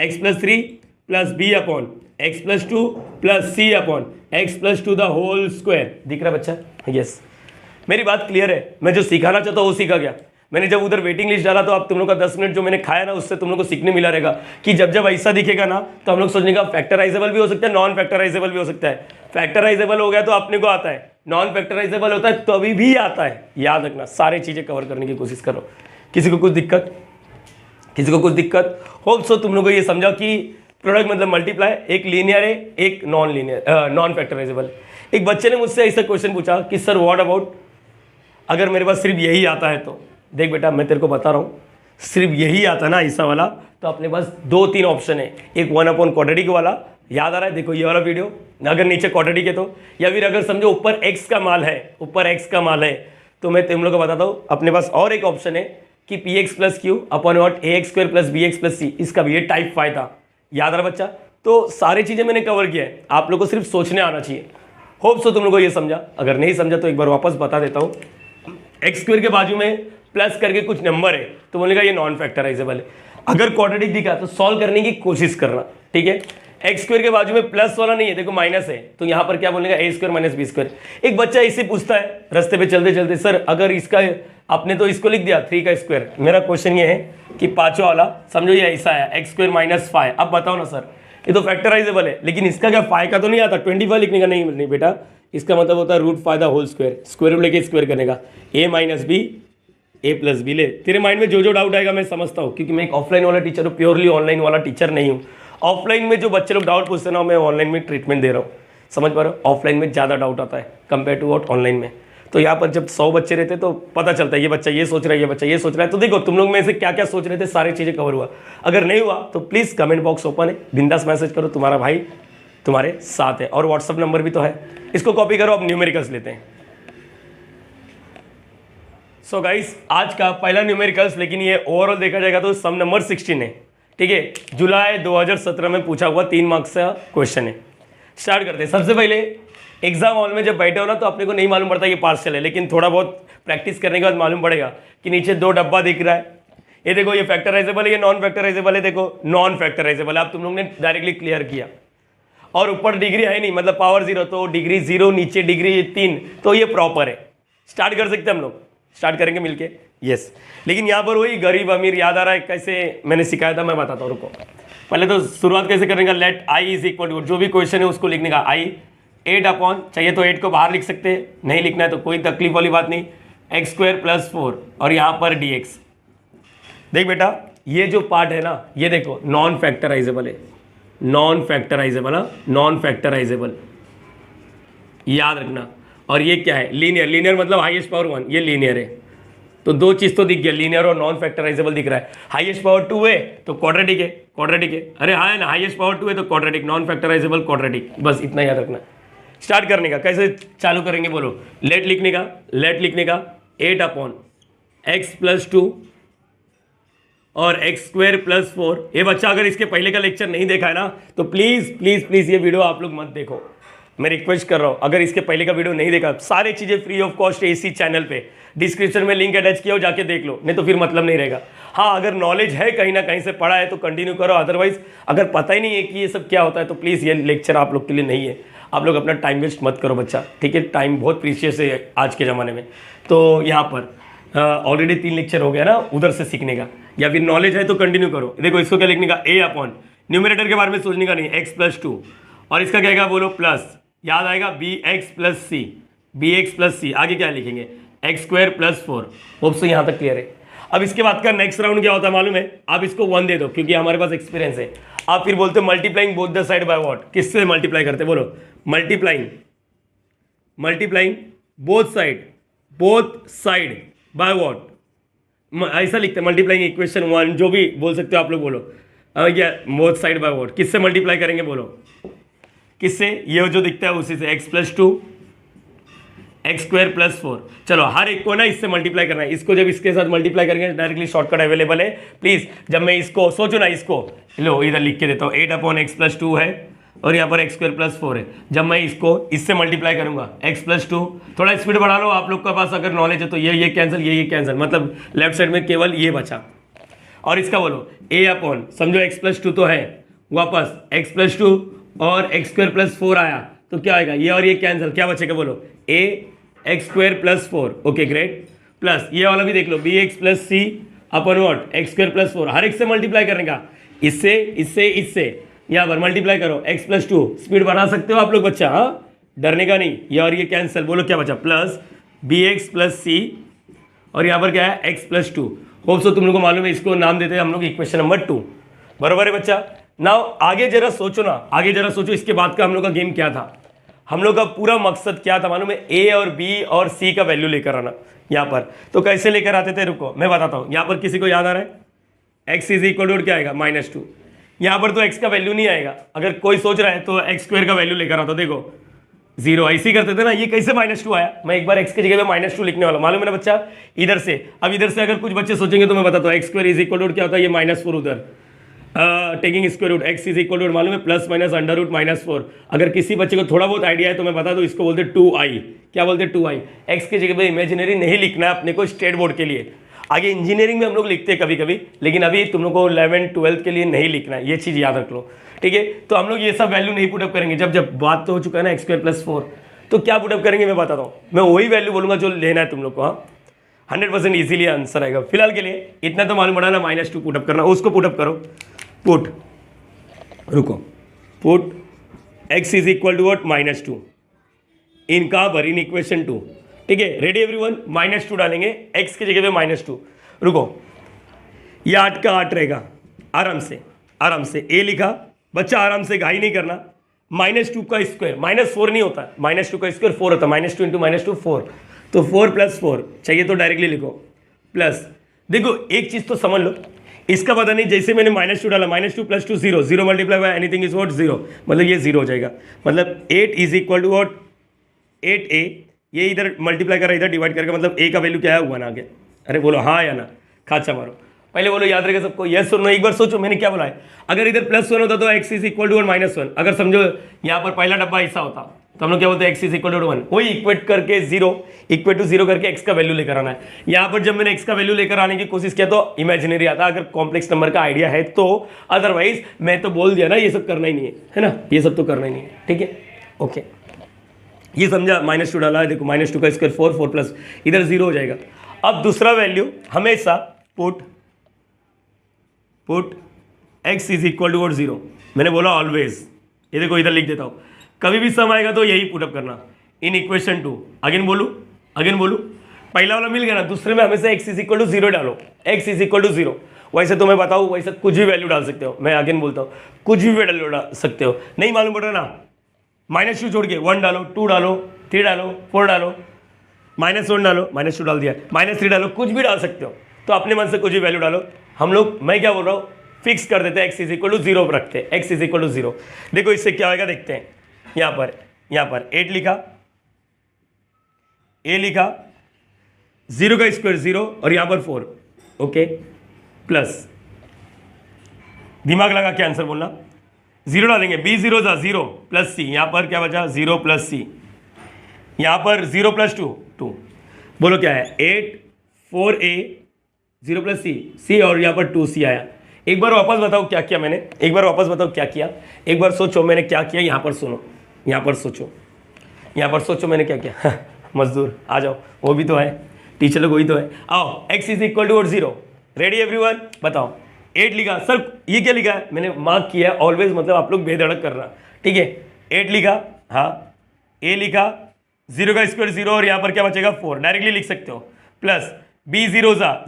A: x plus three plus B upon x plus two plus C upon x plus two the whole square. दिख रहा बच्चा? यस, मेरी बात क्लियर है। मैं जो सिखाना चाहता हूँ वो सीखा गया। मैंने जब उधर वेटिंग लिस्ट डाला तो आप तुम लोग का 10 मिनट जो मैंने खाया ना, उससे तुम लोग को सीखने मिला रहेगा कि जब जब ऐसा दिखेगा ना तो हम लोग सोचने का फैक्टराइजेबल भी हो सकता है, नॉन फैक्टराइजेबल भी हो सकता है। फैक्टराइजेबल हो गया तो अपने को आता है, नॉन फैक्टराइजेबल होता है तो अभी भी आता है। याद रखना, सारी चीज़ें कवर करने की कोशिश करो। किसी को कुछ दिक्कत, किसी को कुछ दिक्कत होप सो तुम लोग को ये समझा कि प्रोडक्ट मतलब मल्टीप्लाई, एक लीनियर है एक नॉन लीनियर, नॉन फैक्टराइजेबल। एक बच्चे ने मुझसे ऐसा क्वेश्चन पूछा कि सर व्हाट अबाउट अगर मेरे पास सिर्फ यही आता है तो। देख बेटा मैं तेरे को बता रहा हूँ, सिर्फ यही आता ना ऐसा वाला, तो अपने पास 2-3 ऑप्शन है। एक 1 अपॉन क्वाड्रेटिक वाला, याद आ रहा है? देखो ये वाला वीडियो, अगर नीचे क्वाड्रेटिक है तो, या फिर अगर समझो ऊपर एक्स का माल है, ऊपर एक्स का माल है, तो मैं तुम लोग को बताता हूँ अपने पास और एक ऑप्शन है कि p x plus q upon what a x square plus B x plus c. इसका भी ये टाइप 5 था, याद रहा बच्चा? तो सारी चीज़ें मैंने कवर किया है, आप लोग को सिर्फ सोचने आना चाहिए। होप सो तुम लोग को ये समझा। अगर नहीं समझा तो एक बार वापस बता देता हूँ। एक्स स्क्वायर के बाजू में प्लस करके कुछ नंबर है तो बोलेगा ये नॉन फैक्टराइजेबल है। अगर क्वाड्रेटिक दिखा तो सॉल्व करने की कोशिश करना, ठीक है? एक्स स्क्वायर के बाजू में प्लस वाला नहीं है, देखो माइनस है, तो यहाँ पर क्या बोलेगा ए स्क्वायर माइनस बी स्क्वायर। एक बच्चा इससे पूछता है रास्ते पे चलते चलते, सर अगर इसका आपने तो इसको लिख दिया 3 का स्क्वायर, मेरा क्वेश्चन ये है कि पांचवा वाला समझो ये ऐसा है एक्स स्क्वायर माइनस 5। अब बताओ ना सर ये तो फैक्टराइजेबल है, लेकिन इसका क्या 5 का तो नहीं आता, 25 लिखने का नहीं बेटा, इसका मतलब होता है root 5 the whole square, square लेके स्क्वायर करने का, A minus B A plus B. ले तेरे माइंड में जो जो डाउट आएगा मैं समझता हूँ, क्योंकि मैं एक ऑफलाइन वाला टीचर हूँ, प्योरली ऑनलाइन वाला टीचर नहीं हूँ। ऑफलाइन में जो बच्चे लोग डाउट पूछते ना, मैं ऑनलाइन में ट्रीटमेंट दे रहा हूँ, समझ पा रहे हो? ऑफलाइन में ज़्यादा डाउट आता है कंपेयर टू वॉट ऑनलाइन में। तो यहाँ पर जब 100 बच्चे रहते तो पता चलता है ये बच्चा ये सोच रहा है, ये बच्चा ये सोच रहा है। तो देखो तुम लोग में से क्या क्या सोच रहे थे, सारी चीज़ें कवर हुआ। अगर नहीं हुआ तो प्लीज़ कमेंट बॉक्स ओपन है, बिंदास मैसेज करो, तुम्हारा भाई तुम्हारे साथ है, और व्हाट्सअप नंबर भी तो है, इसको कॉपी करो। अब न्यूमेरिकल्स लेते हैं। सो गाइस आज का पहला न्यूमेरिकल्स, लेकिन ये ओवरऑल देखा जाएगा तो सम नंबर 16 है, ठीक है? जुलाई 2017 में पूछा हुआ 3 मार्क्स का क्वेश्चन है। स्टार्ट करते हैं। सबसे पहले एग्जाम हॉल में जब बैठे हो ना तो अपने को नहीं मालूम पड़ता ये पार्शियल है, लेकिन थोड़ा बहुत प्रैक्टिस करने के बाद मालूम पड़ेगा कि नीचे 2 डब्बा दिख रहा है, ये देखो ये फैक्टराइजेबल है, ये नॉन फैक्टराइजेबल है, देखो नॉन फैक्टराइजेबल है। अब तुम लोग ने डायरेक्टली क्लियर किया, और ऊपर डिग्री है नहीं, मतलब पावर 0, तो डिग्री 0, नीचे डिग्री 3, तो ये प्रॉपर है। स्टार्ट कर सकते हैं हम लोग, स्टार्ट करेंगे मिलके, यस। लेकिन यहाँ पर वही गरीब अमीर याद आ रहा है, कैसे मैंने सिखाया था मैं बताता हूँ, रुको। पहले तो शुरुआत कैसे करने का, let I is equal to, जो भी क्वेश्चन है उसको लिखने का, आई 8 अपॉन, चाहिए तो 8 को बाहर लिख सकते हैं, नहीं लिखना है तो कोई तकलीफ वाली बात नहीं, एक्स स्क्वायर प्लस 4 और यहाँ पर डी एक्स। देख बेटा ये जो पार्ट है ना, ये देखो नॉन फैक्टराइजेबल है, नॉन फैक्टराइजेबल, नॉन फैक्टराइजेबल, याद रखना। और ये क्या है, लीनियर, लीनियर मतलब हाईएस्ट पावर 1, ये लीनियर है। तो 2 चीज़ तो दिख गया, लीनियर और नॉन फैक्टराइजेबल दिख रहा है। हाईएस्ट पावर 2 है तो क्वाड्रेटिक है, क्वाड्रेटिक है, अरे हाँ है ना, हाईएस्ट पावर 2 है तो क्वाड्रेटिक, नॉन फैक्टराइजेबल क्वाड्रेटिक, बस इतना याद रखना। स्टार्ट करने का, कैसे चालू करेंगे बोलो, लेट लिखने का, लेट लिखने का 8 अपॉन एक्स प्लस 2 और एक्स स्क्वायर प्लस 4। ये बच्चा अगर इसके पहले का लेक्चर नहीं देखा है ना तो प्लीज़ प्लीज़ प्लीज़ ये वीडियो आप लोग मत देखो, मैं रिक्वेस्ट कर रहा हूँ। अगर इसके पहले का वीडियो नहीं देखा, सारी चीज़ें फ्री ऑफ कॉस्ट है इसी चैनल पे, डिस्क्रिप्शन में लिंक अटैच किया हो, जाके देख लो, नहीं तो फिर मतलब नहीं रहेगा। हाँ अगर नॉलेज है, कहीं ना कहीं से पढ़ा है तो कंटिन्यू करो, अदरवाइज अगर पता ही नहीं है कि ये सब क्या होता है तो प्लीज़ ये लेक्चर आप लोग के लिए नहीं है। आप लोग अपना टाइम वेस्ट मत करो बच्चा, ठीक है? टाइम बहुत प्रीशियस है आज के ज़माने में। तो यहाँ पर ऑलरेडी 3 लेक्चर हो गया ना उधर से सीखने का, या फिर नॉलेज है तो कंटिन्यू करो। देखो इसको क्या लिखने का, ए अपॉन, न्यूमरेटर के बारे में सोचने का नहीं, एक्स प्लस 2, और इसका क्या है बोलो प्लस, याद आएगा बी एक्स प्लस सी, बी एक्स प्लस सी, आगे क्या लिखेंगे, x square plus 4। Hope so यहाँ तक क्लियर है। अब इसके बाद का नेक्स्ट राउंड क्या होता है मालूम है, आप इसको 1 दे दो क्योंकि हमारे पास एक्सपीरियंस है। आप फिर बोलते हो multiplying both the side by what, किससे मल्टीप्लाई करते बोलो, multiplying, multiplying both side, both side by what, ऐसा लिखते हैं मल्टीप्लाइंग इक्वेशन 1, जो भी बोल सकते हो आप लोग बोलो। क्या बोथ साइड बाय बोथ, किससे मल्टीप्लाई करेंगे बोलो, किससे, ये जो दिखता है उसी से, x + 2 x² + 4। चलो हर एक को ना इससे मल्टीप्लाई करना है। इसको जब इसके साथ मल्टीप्लाई करेंगे डायरेक्टली शॉर्टकट अवेलेबल है। प्लीज जब मैं इसको सोचो ना, इसको लो इधर लिख के देता हूँ, 8/x + 2 है और यहाँ पर x² + 4 है। जब मैं इसको इससे मल्टीप्लाई करूंगा x + 2, थोड़ा स्पीड बढ़ा लो, आप लोग के पास अगर नॉलेज है तो ये कैंसिल, ये कैंसिल, मतलब लेफ्ट साइड में केवल ये बचा। और इसका बोलो a/, समझो x + 2 तो है, वापस x + 2 और x² + 4 आया तो क्या आएगा, ये और ये कैंसिल, क्या बचेगा बोलो, x² + 4। ओके ग्रेट, प्लस ये वाला भी देख लो, bx + c upon what x² + 4, हर एक से मल्टीप्लाई करने का, इससे इससे इससे, यहाँ पर मल्टीप्लाई करो x + 2, स्पीड बढ़ा सकते हो आप लोग बच्चा, हाँ डरने का नहीं। ये और ये कैंसिल, बोलो क्या बचा, प्लस bx + c और यहाँ पर क्या है x + 2। होप सो तुम लोग को मालूम है, इसको नाम देते हैं हम लोग इक्वेशन नंबर 2, बराबर है बच्चा। नाउ आगे जरा सोचो ना, आगे जरा सोचो इसके बाद का हम लोग का गेम क्या था। हम लोग का पूरा मकसद क्या था मालूम है, a और b और c का वैल्यू लेकर आना। यहाँ पर तो कैसे लेकर आते थे, रुको मैं बताता हूँ। यहाँ पर किसी को याद आ रहा है, x = क्या आएगा, -2। यहाँ पर तो x का वैल्यू नहीं आएगा, अगर कोई सोच रहा है तो x² का वैल्यू लेकर आता, देखो 0 ऐसे ही करते थे ना। ये कैसे -2 आया, मैं एक बार x की जगह पे -2 लिखने वाला, मालूम है ना बच्चा, इधर से। अब इधर से अगर कुछ बच्चे सोचेंगे तो मैं बताता हूँ, x² क्या होता है, ये -4 उधर, टेकिंग स्क्वायर रूट, x मालूम है +- √-4। अगर किसी बच्चे को थोड़ा बहुत आइडिया है तो मैं बता दूं, इसको बोलते 2i। क्या बोलते 2i, x की जगह पे इमेजिनरी नहीं लिखना है अपने को स्टेट बोर्ड के लिए। आगे इंजीनियरिंग में हम लोग लिखते हैं कभी कभी, लेकिन अभी तुम लोग को 11th-12th के लिए नहीं लिखना है, ये चीज़ याद रख लो, ठीक है। तो हम लोग ये सब वैल्यू नहीं पुटअप करेंगे। जब बात तो हो चुका है ना x² + 4, तो क्या पुटअप करेंगे मैं बताता हूँ। मैं वही वैल्यू बोलूँगा जो लेना है तुम लोग को, हाँ 100% ईजिली आंसर आएगा। फिलहाल के लिए इतना तो मालूम पड़ा ना, -2 पुटअप करना, उसको पुटअप करो। पुट, रुको, पुट x = -2 इन कहाँ पर, इन इक्वेशन 2, ठीक है। रेडी एवरीवन, -2 डालेंगे x की जगह पे -2। रुको, ये 8 का 8 रहेगा, आराम से आराम से, a लिखा बच्चा, आराम से, घाई नहीं करना। -2 का स्क्वायर, -4 नहीं होता, -2 का स्क्वायर 4 होता है, -2 × -2 4, तो 4 + 4 चाहिए तो डायरेक्टली लिखो, प्लस। देखो एक चीज़ तो समझ लो, इसका पता नहीं, जैसे मैंने -2 डाला, -2 + 2 0, 0 multiply by anything is what 0, मतलब ये 0 हो जाएगा। मतलब 8 = व्हाट 8a, ये इधर मल्टीप्लाई कर रहा है, इधर डिवाइड करके, मतलब a का वैल्यू क्या है 1 आ गया। अरे बोलो हाँ या ना, खाचा मारो, पहले बोलो, याद रहेगा सबको, यस और नो। एक बार सोचो मैंने क्या बोला है, अगर इधर +1 होता तो x = 1 अगर समझो यहाँ पर पहला डब्बा ऐसा होता तो हम लोग क्या बोलते हैं, x = 1, वही इक्वेट करके 0 = 0 करके x का वैल्यू लेकर आना है। यहाँ पर जब मैंने x का वैल्यू लेकर आने की कोशिश किया तो इमेजिनरी आता, अगर कॉम्प्लेक्स नंबर का आइडिया है तो, अदरवाइज मैं तो बोल दिया ना, ये सब करना ही नहीं है ना, ये सब तो करना ही नहीं है, ठीक है। ओके, ये समझा, -2 डाला है, देखो -2 का स्क्वायर 4, 4 प्लस इधर 0 हो जाएगा। अब दूसरा वैल्यू हमेशा पुट x = 0, मैंने बोला ऑलवेज, ये देखो इधर लिख देता हूँ, कभी भी सम आएगा तो यही पुटअप करना इन इक्वेशन 2। अगेन बोलूँ, पहला वाला मिल गया ना, दूसरे में हमेशा x = 0 डालो, x = 0। वैसे तो मैं बताऊँ, वैसे कुछ भी वैल्यू डाल सकते हो, मैं अगेन बोलता हूँ, कुछ भी वैल्यू डाल सकते हो, नहीं मालूम पड़ रहा ना, -2 छोड़ के 1 डालो, 2 डालो, 3 डालो, 4 डालो, -1 डालो, -2 डाल दिया, -3 डालो, कुछ भी डाल सकते हो, तो अपने मन से कुछ भी वैल्यू डालो। हम लोग, मैं क्या बोल रहा हूँ, फिक्स कर देते हैं, x = 0 रखते हैं, x = 0। देखो इससे क्या होगा देखते हैं, यहाँ पर 8 लिखा, a लिखा, 0 का स्क्वायर 0 और यहाँ पर 4, ओके, प्लस, दिमाग लगा के आंसर बोलना, 0 डालेंगे, b 0 था 0 प्लस c, यहाँ पर क्या बचा 0 प्लस c, यहाँ पर 0 + 2 2, बोलो क्या है 8 4a 0 प्लस c और यहाँ पर 2c आया। एक बार वापस बताओ क्या किया मैंने, एक बार वापस बताओ क्या किया, एक बार सोचो मैंने क्या किया, यहाँ पर सुनो, यहाँ पर सोचो मैंने क्या किया। मजदूर आ जाओ, वो भी तो है, टीचर लोग वही तो है, आओ x = 0। रेडी एवरीवन, बताओ 8 लिखा, सर ये क्या लिखा है, मैंने मार्क किया है, ऑलवेज मतलब आप लोग बेधड़क करना, ठीक है। 8 लिखा, हाँ, a लिखा, 0 का स्क्वायर 0 और यहाँ पर क्या बचेगा 4, डायरेक्टली लिख सकते हो, प्लस b 0 था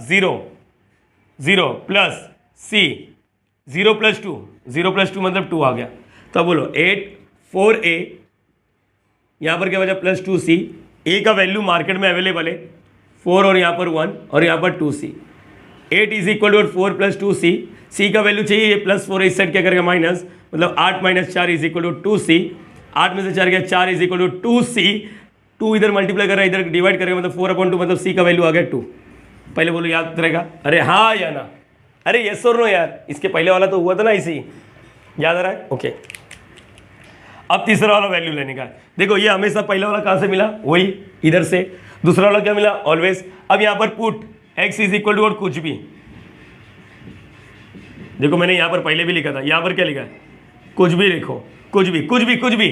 A: 0 प्लस c 0 + 2, 0 + 2 मतलब 2 आ गया। तो बोलो 8 4a, यहाँ पर क्या बचा +2c, a का वैल्यू मार्केट में अवेलेबल है 4 और यहाँ पर 1 और यहाँ पर 2c, 8 is equal to 4 plus 2c, c का वैल्यू चाहिए, ये प्लस 4 इस साइड क्या करेगा माइनस, मतलब 8 minus 4 is equal to 2c, 8 में से 4 गया 4 इज इक्वल टू 2c, 2 इधर मल्टीप्लाई कर रहा है इधर डिवाइड करेगा मतलब 4/2 मतलब c का वैल्यू आ गया 2। पहले बोलो याद रहेगा, अरे हाँ या ना, अरे यस और नो यार, इसके पहले वाला तो हुआ था ना इसी, याद आ रहा है, ओके। अब तीसरा वाला वैल्यू लेने का है, देखो ये हमेशा पहला वाला कहाँ से मिला, वही इधर से, दूसरा वाला क्या मिला ऑलवेज। अब यहाँ पर put x is equal to और कुछ भी, देखो मैंने यहाँ पर पहले भी लिखा था, यहाँ पर क्या लिखा है, कुछ भी लिखो, कुछ भी कुछ भी कुछ भी,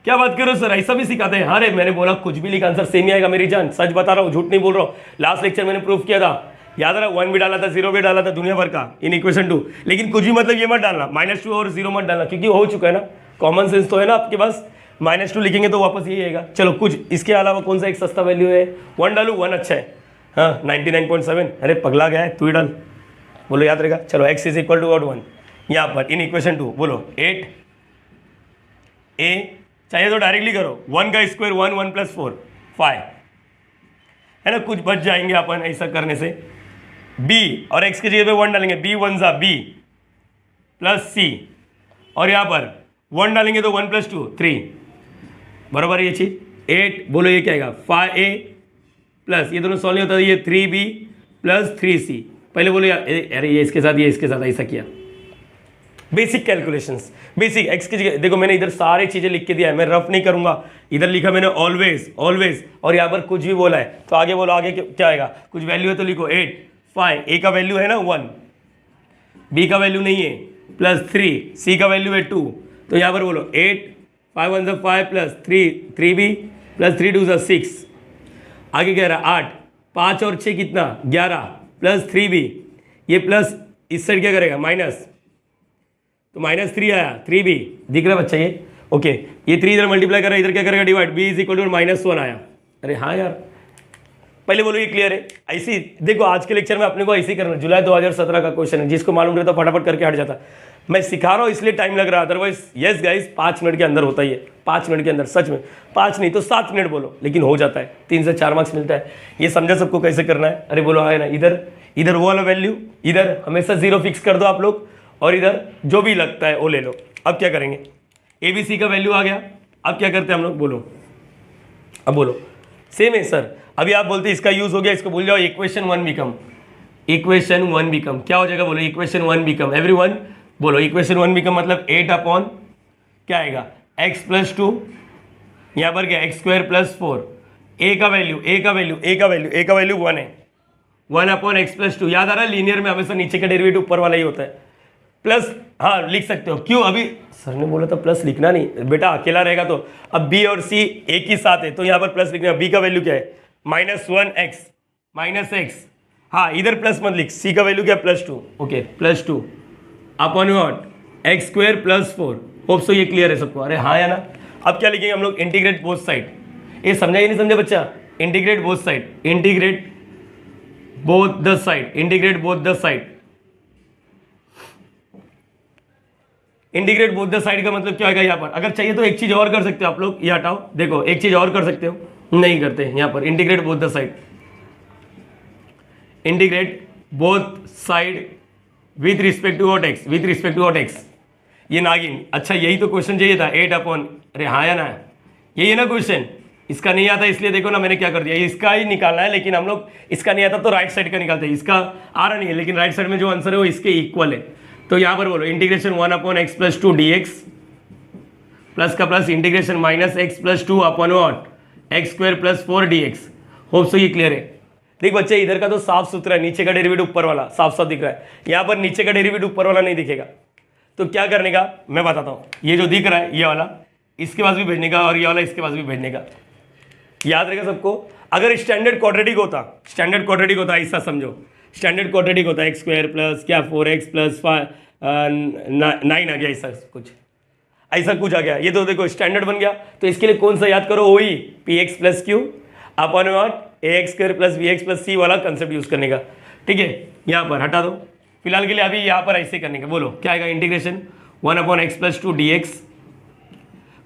A: क्या बात करो सर, ऐसा भी सिखाते हैं, अरे मैंने बोला कुछ भी लिखा आंसर सेम ही आएगा मेरी जान, सच बता रहा हूँ, झूठ नहीं बोल रहा हूँ, लास्ट लेक्चर मैंने प्रूफ किया था, याद रहा, 1 भी डाला था, 0 भी डाला था, दुनिया भर का इन इक्वेशन 2, लेकिन कुछ भी मतलब ये मत डालना, -2 और 0 मत डालना, क्योंकि हो चुका है ना, कॉमन सेंस तो है ना आपके पास, -2 लिखेंगे तो वापस यही आएगा। चलो कुछ इसके अलावा कौन सा एक सस्ता वैल्यू है, 1 डालू, 1 अच्छा है, हाँ 99.7, अरे पगला गया है तू ही डाल, बोलो याद रहेगा। चलो x इज इक्वल टू 1, यहाँ पर इन इक्वेशन 2 बोलो 8 a, चाहिए तो डायरेक्टली करो, 1 का स्क्वायर 1, 1 प्लस 4 5 है ना, कुछ बच जाएंगे अपन ऐसा करने से, b और x की जगह पे 1 डालेंगे, b 1 सा b प्लस c, और यहाँ पर 1 डालेंगे तो 1 प्लस 2 3, बराबर ये चीज 8, बोलो ये क्या आएगा 5a प्लस, ये दोनों सॉल्व नहीं होता, ये 3b प्लस 3c, पहले बोलो यार, अरे ये इसके साथ ऐसा किया, बेसिक कैलकुलेशंस, बेसिक x की जगह देखो मैंने इधर सारी चीजें लिख के दिया है, मैं रफ नहीं करूंगा, इधर लिखा मैंने ऑलवेज ऑलवेज, और यहाँ पर कुछ भी बोला है, तो आगे बोलो आगे क्या आएगा, कुछ वैल्यू है तो लिखो 8 5, a का वैल्यू है ना 1, b का वैल्यू नहीं है प्लस 3, c का वैल्यू है 2, तो यहाँ पर बोलो 8 5 1 5 प्लस 3b प्लस 3 2 6, आगे कह रहा 8 5 और 6 कितना 11 प्लस 3b, ये प्लस इस साइड क्या करेगा माइनस, तो -3 आया 3b, दिख रहा है बच्चा ये, ओके, ये 3 इधर मल्टीप्लाई कर रहा है, इधर क्या करेगा divide, b is equal to -1 आया, अरे हाँ यार, पहले बोलो ये क्लियर है, ऐसी देखो आज के लेक्चर में अपने को ऐसे ही करना, जुलाई 2017 का क्वेश्चन है, जिसको मालूम रहता फटाफट करके हट जाता, मैं सिखा रहा हूँ इसलिए टाइम लग रहा है, अदरवाइज यस गाइस 5 मिनट के अंदर होता ही है, 5 मिनट के अंदर, सच में 5 नहीं तो 7 मिनट बोलो, लेकिन हो जाता है, 3 से 4 मार्क्स मिलता है, ये समझा सबको कैसे करना है, अरे बोलो है ना, इधर वो वाला वैल्यू, इधर हमेशा 0 फिक्स कर दो आप लोग, और इधर जो भी लगता है वो ले लो। अब क्या करेंगे, ABC का वैल्यू आ गया, अब क्या करते हैं हम लोग, बोलो अब बोलो, सेम है सर, अभी आप बोलते इसका यूज हो गया, इसको भूल जाओ, इक्वेशन 1 बिकम क्या हो जाएगा, बोलो इक्वेशन 1 बिकम, एवरीवन बोलो इक्वेशन 1 बिकम मतलब 8 अपॉन क्या आएगा x प्लस 2, यहाँ पर क्या x स्क्वायर प्लस 4, a का वैल्यू 1 है, 1 अपॉन x प्लस 2, याद आ रहा है लीनियर में हमेशा नीचे का डेरिवेटिव ऊपर वाला ही होता है, प्लस, हाँ लिख सकते हो, क्यों अभी सर ने बोला था प्लस लिखना नहीं बेटा, अकेला रहेगा तो, अब b और c एक ही साथ है तो यहाँ पर प्लस लिखना, b का वैल्यू क्या है -1x माइनस x, हाँ इधर प्लस मत लिख, c का वैल्यू क्या +2, okay +2 upon what x square plus 4, hope so ये क्लियर है सबको, अरे हाँ या ना। अब क्या लिखेंगे हम लोग, इंटीग्रेट बोथ साइड, ये समझा ही नहीं समझा बच्चा, integrate both side, integrate both the side, integrate both the side, integrate both the side का मतलब क्या होगा, यहाँ पर अगर चाहिए तो एक चीज और कर सकते हो आप लोग, ये हटाओ, देखो एक चीज और कर सकते हो, नहीं करते यहाँ पर, integrate both the side, integrate both side with respect to what x, ये नागिन, अच्छा यही तो क्वेश्चन चाहिए था, 8 अपॉन, अरे हाँ या ना, यही है ना क्वेश्चन, इसका नहीं आता इसलिए देखो ना मैंने क्या कर दिया, इसका ही निकालना है, लेकिन हम लोग इसका नहीं आता तो राइट साइड का निकालते हैं, इसका आ रहा नहीं है, लेकिन राइट साइड में जो आंसर है वो इसके इक्वल है, तो यहाँ पर बोलो integration 1 upon x plus 2 dx plus का plus integration -x plus 2 upon what x square plus 4 dx, hope so ये क्लियर है। देख बच्चे इधर का तो साफ सुथरा है, नीचे का डेरिवेटिव ऊपर वाला साफ साफ दिख रहा है, यहाँ पर नीचे का डेरिवेटिव ऊपर वाला नहीं दिखेगा, तो क्या करने का मैं बताता हूँ, ये जो दिख रहा है ये वाला इसके पास भी भेजने का, और ये वाला इसके पास भी भेजने का, याद रहेगा सबको। अगर स्टैंडर्ड क्वाड्रेटिक होता ऐसा समझो, स्टैंडर्ड क्वाड्रेटिक होता है x स्क्वायर प्लस क्या 4x प्लस 9 आ गया, ऐसा कुछ आ गया, ये तो देखो स्टैंडर्ड बन गया, तो इसके लिए कौन सा याद करो, वही px plus q upon what ax square plus bx plus c वाला कंसेप्ट यूज करने का, ठीक है, यहाँ पर हटा दो फिलहाल के लिए, अभी यहाँ पर ऐसे करने का, बोलो क्या आएगा, integration 1 upon x plus 2 dx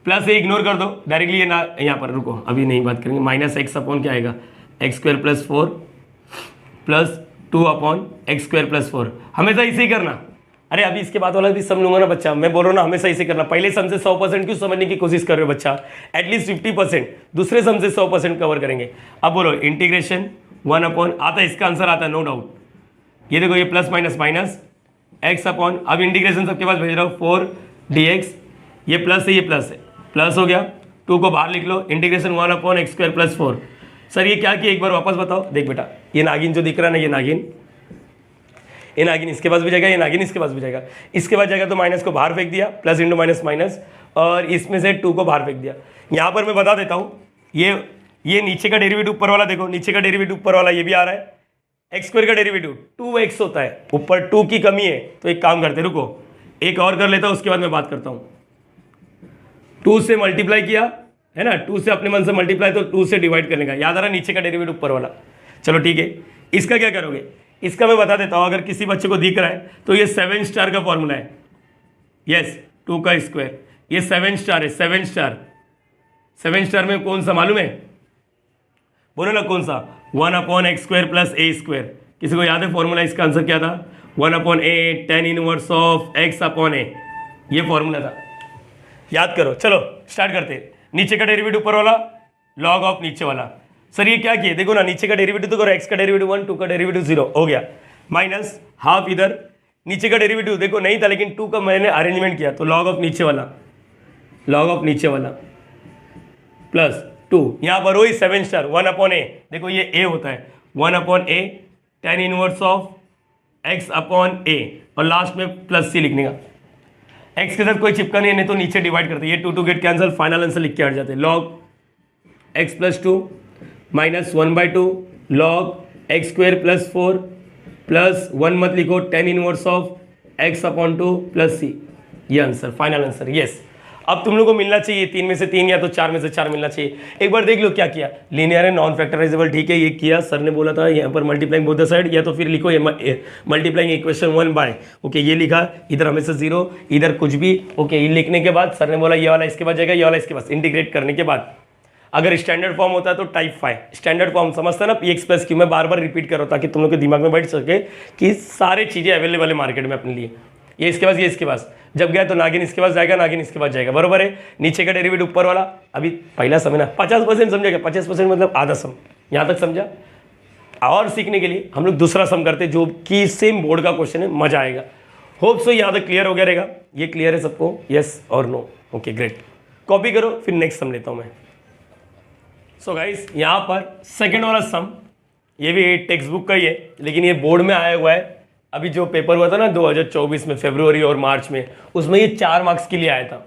A: plus ये इग्नोर कर दो डायरेक्टली, ये ना यहाँ पर रुको अभी नहीं बात करेंगे, -x अपॉन क्या आएगा x square plus 4 plus 2/x²+4। हमेशा इसे ही करना। अरे अभी इसके बाद वाला भी सम लूंगा ना बच्चा, मैं बोल रहा हूँ ना हमेशा इसे करना। पहले सम से 100% क्यों समझने की कोशिश कर रहे हो बच्चा, एटलीस्ट 50%, दूसरे सम से 100% कवर करेंगे। अब बोलो इंटीग्रेशन 1 आता है, इसका आंसर आता है नो डाउट। ये देखो ये plus minus minus x upon, अब इंटीग्रेशन सबके पास भेज रहा हूँ 4dx, ये प्लस है ये प्लस है, प्लस हो गया, 2 को बाहर लिख लो, इंटीग्रेशन 1/x²+4। सर ये क्या किया एक बार वापस बताओ। देख बेटा ये नागिन जो दिख रहा है ना, ये नागिन इसके पास भी जाएगा, ये नागिन इसके पास भी जाएगा, इसके पास जाएगा तो माइनस को बाहर फेंक दिया, प्लस इंटू माइनस माइनस, और इसमें से 2 को बाहर फेंक दिया। यहाँ पर मैं बता देता हूँ, ये नीचे का डेरिवेटिव ऊपर वाला देखो, नीचे का डेरिवेटिव ऊपर वाला ये भी आ रहा है, x² का डेरिवेटिव 2x होता है, ऊपर 2 की कमी है। तो एक काम करते, रुको एक और कर लेता हूँ, उसके बाद मैं बात करता हूँ। 2 से मल्टीप्लाई किया है ना, 2 से अपने मन से मल्टीप्लाई, तो 2 से डिवाइड करने का, याद आ रहा नीचे का डेरिवेटिव ऊपर वाला। चलो ठीक है, इसका क्या करोगे, इसका मैं बता देता हूँ। अगर किसी बच्चे को दिख रहा है तो ये 7 स्टार का फॉर्मूला है। यस 2 का स्क्वायर, ये 7 स्टार है, 7 स्टार में कौन सा मालूम है, बोलो ना कौन सा, 1/x²+a²। किसी को याद है फॉर्मूला, इसका आंसर क्या था, 1/a tan inverse of x/a, ये फॉर्मूला था, याद करो। चलो स्टार्ट करते हैं। नीचे का डेरिवेटिव ऊपर वाला, लॉग ऑफ नीचे वाला। सर ये क्या किए, देखो ना नीचे का डेरिवेटिव तो करो, x का डेरिवेटिव 1, 2 का डेरिवेटिव 0 हो गया, माइनस हाफ इधर, नीचे का डेरिवेटिव देखो नहीं था लेकिन 2 का मैंने अरेंजमेंट किया, तो लॉग ऑफ नीचे वाला प्लस 2, यहाँ पर वही 7 स्टार 1/a, देखो ये a होता है, 1/a tan inverse of x/a, और लास्ट में प्लस c लिखने का, x के साथ कोई चिपका नहीं है तो नीचे डिवाइड करते, ये 2 गेट कैंसिल, फाइनल आंसर लिख के हट जाते, log x+2 minus 1/2 log x²+4 plus 1 मत लिखो, tan inverse of x/2 plus c, ये आंसर फाइनल आंसर। यस अब तुम लोग को मिलना चाहिए 3 में से 3 या तो 4 में से 4 मिलना चाहिए। एक बार देख लो क्या किया, लीनियर है, नॉन फैक्टराइजेबल, ठीक है, ये किया, सर ने बोला था यहाँ पर मल्टीप्लाइंग बोथ द साइड, या तो फिर लिखो मल्टीप्लाइंग इक्वेशन 1 बाय, ओके ये लिखा, इधर हमेशा 0, इधर कुछ भी, ओके ये लिखने के बाद सर ने बोला ये वाला इसके बाद जाएगा, ये वाला इसके पास, इंटीग्रेट करने के बाद अगर स्टैंडर्ड फॉर्म होता है तो टाइप 5 स्टैंडर्ड फॉर्म समझता है ना, px+q, मैं बार बार रिपीट कर रहा हूँ ताकि तुम लोग के दिमाग में बैठ सके कि सारी चीज़ें अवेलेबल है मार्केट में अपने लिए। ये इसके पास, ये इसके पास, जब गया तो नागिन इसके पास जाएगा, नागिन इसके पास जाएगा, बरोबर है। नीचे का डेरिवेटिव ऊपर वाला, अभी पहला सम है ना, 50% समझेगा, 50% मतलब आधा सम, यहाँ तक समझा। और सीखने के लिए हम लोग दूसरा सम करते जो कि सेम बोर्ड का क्वेश्चन है, मजा आएगा। होप सो यहाँ तक क्लियर हो गया रहेगा, ये क्लियर है सबको, यस और नो, ओके ग्रेट। कॉपी करो, फिर नेक्स्ट सम लेता हूँ मैं। सो गाइस यहाँ पर सेकेंड वाला सम, ये भी टेक्स्ट बुक का ही है लेकिन ये बोर्ड में आया हुआ है। अभी जो पेपर हुआ था ना 2024 में, फरवरी और मार्च में, उसमें ये 4 मार्क्स के लिए आया था।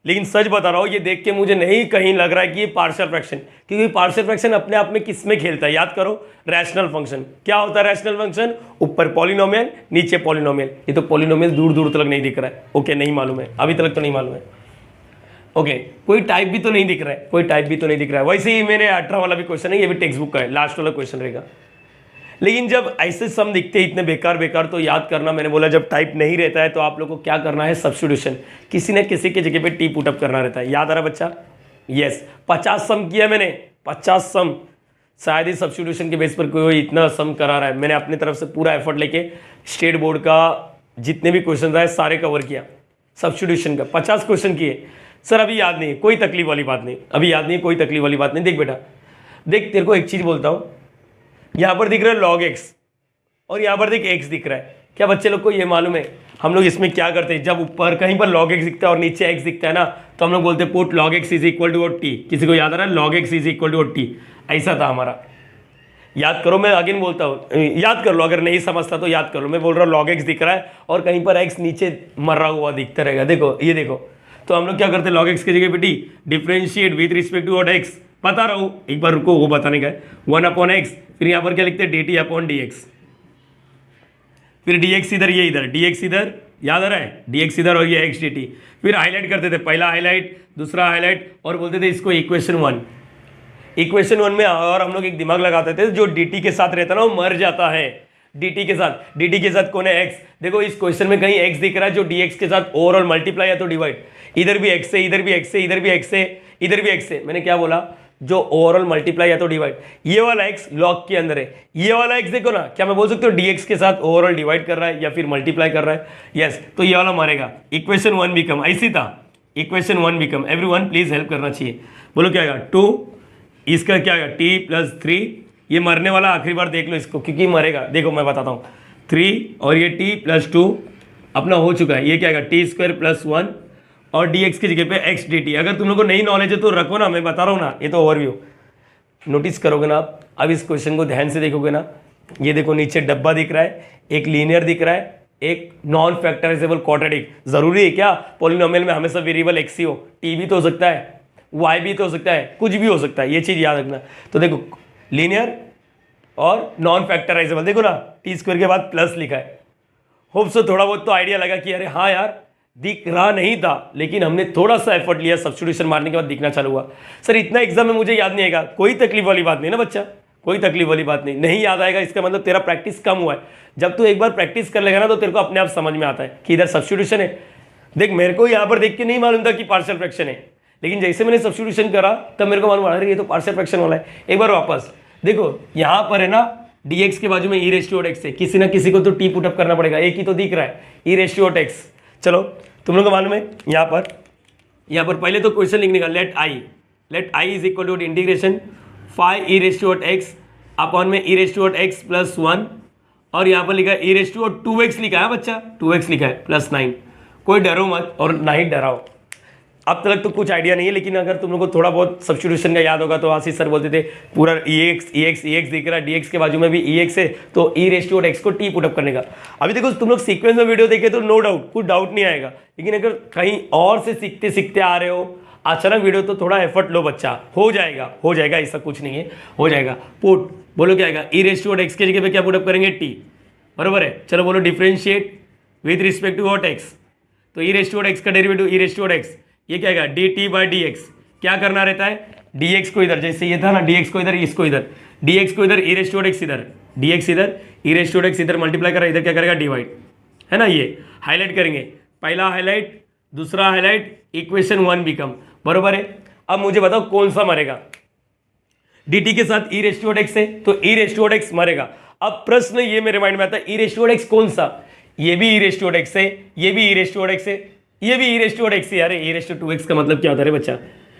A: लेकिन सच बता रहा हूँ, ये देख के मुझे नहीं कहीं लग रहा है कि ये पार्शियल फ्रैक्शन, क्योंकि पार्शियल फ्रैक्शन अपने आप में किस में खेलता है, याद करो, रैशनल फंक्शन। क्या होता है रैशनल फंक्शन, ऊपर पॉलिनोमियल नीचे पॉलिनोमियल। ये तो पॉलिनोमियल दूर दूर तक नहीं दिख रहा है, ओके नहीं मालूम है, अभी तक तो नहीं मालूम है, ओके कोई टाइप भी तो नहीं दिख रहा है, कोई टाइप भी तो नहीं दिख रहा है। वैसे ही मेरे 18 वाला भी क्वेश्चन है, ये भी टेक्स्ट बुक का है, लास्ट वाला क्वेश्चन रहेगा। लेकिन जब ऐसे सम दिखते हैं इतने बेकार बेकार, तो याद करना, मैंने बोला जब टाइप नहीं रहता है तो आप लोग को क्या करना है, सब्स्टिट्यूशन, किसी न किसी के जगह पे टी पुटअप करना रहता है। याद आ रहा बच्चा, यस 50 सम किया मैंने, 50 सम, शायद ही सब्स्टिट्यूशन के बेस पर कोई इतना सम करा रहा है। मैंने अपनी तरफ से पूरा एफर्ट लेके स्टेट बोर्ड का जितने भी क्वेश्चन आए सारे कवर किया, सब्स्टिट्यूशन का 50 क्वेश्चन किए। सर अभी याद नहीं, कोई तकलीफ वाली बात नहीं, अभी याद नहीं, कोई तकलीफ वाली बात नहीं। देख बेटा, देख तेरे को एक चीज़ बोलता हूँ, यहाँ पर दिख रहा है log x और यहाँ पर देख x दिख रहा है। क्या बच्चे लोग को ये मालूम है हम लोग इसमें क्या करते हैं, जब ऊपर कहीं पर log x दिखता है और नीचे x दिखता है ना, तो हम लोग बोलते हैं put log x is equal to t। किसी को याद आ रहा है, log x is equal to t, ऐसा था हमारा। याद करो, मैं अगेन बोलता हूँ, याद कर लो, अगर नहीं समझता तो याद कर लो। मैं बोल रहा हूँ log x दिख रहा है और कहीं पर x नीचे मर रहा हुआ दिखता रहेगा, देखो ये देखो। तो हम लोग क्या करते हैं, log x की जगह पे t, differentiate with respect to what x, बता रहा हूँ एक बार, रुको वो बताने का है, 1/x, फिर यहाँ पर क्या लिखते हैं dt/dx, फिर dx इधर, ये इधर dx इधर, याद आ रहा है, dx इधर और ये x dt। फिर हाईलाइट करते थे, पहला हाईलाइट, दूसरा हाईलाइट, और बोलते थे इसको इक्वेशन 1। इक्वेशन 1 में और हम लोग एक दिमाग लगाते थे, जो dt के साथ रहता है ना वो मर जाता है। dt के साथ कौन है, x। देखो इस क्वेश्चन में कहीं x दिख रहा है जो dx के साथ ओवरऑल मल्टीप्लाई या तो डिवाइड, इधर भी x है, इधर भी x है, इधर भी x है, इधर भी x है। मैंने क्या बोला, जो ओवरऑल मल्टीप्लाई या तो डिवाइड, ये वाला एक्स लॉग के अंदर है, ये वाला एक्स देखो ना, क्या मैं बोल सकता हूँ dx के साथ ओवरऑल डिवाइड कर रहा है या फिर मल्टीप्लाई कर रहा है, यस, तो ये वाला मरेगा। इक्वेशन 1 बिकम, ऐसी था, equation 1 become, everyone please help करना चाहिए, बोलो क्या आएगा 2, इसका क्या आएगा t प्लस 3, ये मरने वाला आखिरी बार देख लो इसको क्योंकि मरेगा, देखो मैं बताता हूँ 3 और ये t प्लस 2 अपना हो चुका है, ये क्या आएगा टी स्क्वायर प्लस 1 और dx की जगह पे x dt। अगर तुम लोग को नई नॉलेज है तो रखो ना, मैं बता रहा हूँ ना, ये तो ओवरव्यू नोटिस करोगे ना आप। अब इस क्वेश्चन को ध्यान से देखोगे ना, ये देखो नीचे डब्बा दिख रहा है, एक लीनियर दिख रहा है, एक नॉन फैक्टराइजेबल क्वाड्रेटिक। जरूरी है क्या पॉलिनोमियल में हमेशा वेरिएबल x ही हो, t भी तो हो सकता है, y भी तो हो सकता है, कुछ भी हो सकता है, ये चीज याद रखना। तो देखो लीनियर और नॉन फैक्टराइजेबल, देखो ना टी स्क्वायर के बाद प्लस लिखा है। होप सो थोड़ा बहुत तो आइडिया लगा कि अरे हाँ यार दिख रहा नहीं था, लेकिन हमने थोड़ा सा एफर्ट लिया, सब्स्टिट्यूशन मारने के बाद दिखना चालू हुआ। सर इतना एग्जाम में मुझे याद नहीं आएगा, कोई तकलीफ वाली बात नहीं ना बच्चा, कोई तकलीफ वाली बात नहीं, नहीं याद आएगा इसका मतलब तेरा प्रैक्टिस कम हुआ है। जब तू एक बार प्रैक्टिस कर लेगा ना तो तेरे को अपने आप समझ में आता है कि इधर सब्स्टिट्यूशन है। देख मेरे को यहाँ पर देख के नहीं मालूम था कि पार्शियल फ्रैक्शन है, लेकिन जैसे मैंने सब्स्टिट्यूशन करा तब मेरे को मालूम पड़ा अरे ये तो पार्शियल फ्रैक्शन वाला है। एक बार वापस देखो, यहाँ पर है ना dx के बाजू में ई रेश टू एक्स है, किसी ना किसी को तो टी पुटअप करना पड़ेगा, एक ही तो दिख रहा है ई रेश टू एक्स। चलो तुम लोग को मालूम है यहाँ पर पहले तो क्वेश्चन लिखने का, let I is equal to integration 5 e raise to x upon में ई रेश टू एक्स प्लस 1, और यहाँ पर लिखा है ई रेश टू 2x लिखा है बच्चा, 2x लिखा है प्लस 9। कोई डरो मत और ना ही डराओ, अब तक तो कुछ आइडिया नहीं है, लेकिन अगर तुम लोग को थोड़ा बहुत सब्स्टिट्यूशन का याद होगा तो आशीष सर बोलते थे पूरा EX दिख रहा है, dx के बाजू में भी EX है तो e रेश टू x को t पुटअप करने का। अभी देखो तुम लोग सीक्वेंस में वीडियो देखे तो नो डाउट कुछ डाउट नहीं आएगा, लेकिन अगर कहीं और से सीखते सीखते आ रहे हो अचानक वीडियो तो थोड़ा एफर्ट लो बच्चा, हो जाएगा ऐसा कुछ नहीं है, हो जाएगा। पुट बोलो क्या आएगा, e रेश टू x के जगह पे क्या पुटअप करेंगे t, बरोबर है। चलो बोलो differentiate with respect to what x, तो e रेश टू x का derivative e raise to x, ये क्या आएगा dt बाई dx, क्या करना रहता है dx को इधर, जैसे ये था ना dx को इधर, इसको इधर, dx को इधर e रेश टू x इधर, dx इधर e रेश टू x इधर मल्टीप्लाई कर रहा है, इधर क्या करेगा डिवाइड, है ना। ये हाईलाइट करेंगे, पहला हाईलाइट दूसरा हाईलाइट, इक्वेशन 1 बिकम, बरोबर है। अब मुझे बताओ कौन सा मरेगा, dt के साथ e रेश टू x है तो e रेश टू x मरेगा। अब प्रश्न ये मेरे माइंड में आता है e रेश टू x कौन सा, ये भी e रेश टू x है, ये भी e रेश टू x है, ये भी e रेश टू x है। अरे e रेश टू 2x का मतलब क्या होता है बच्चा,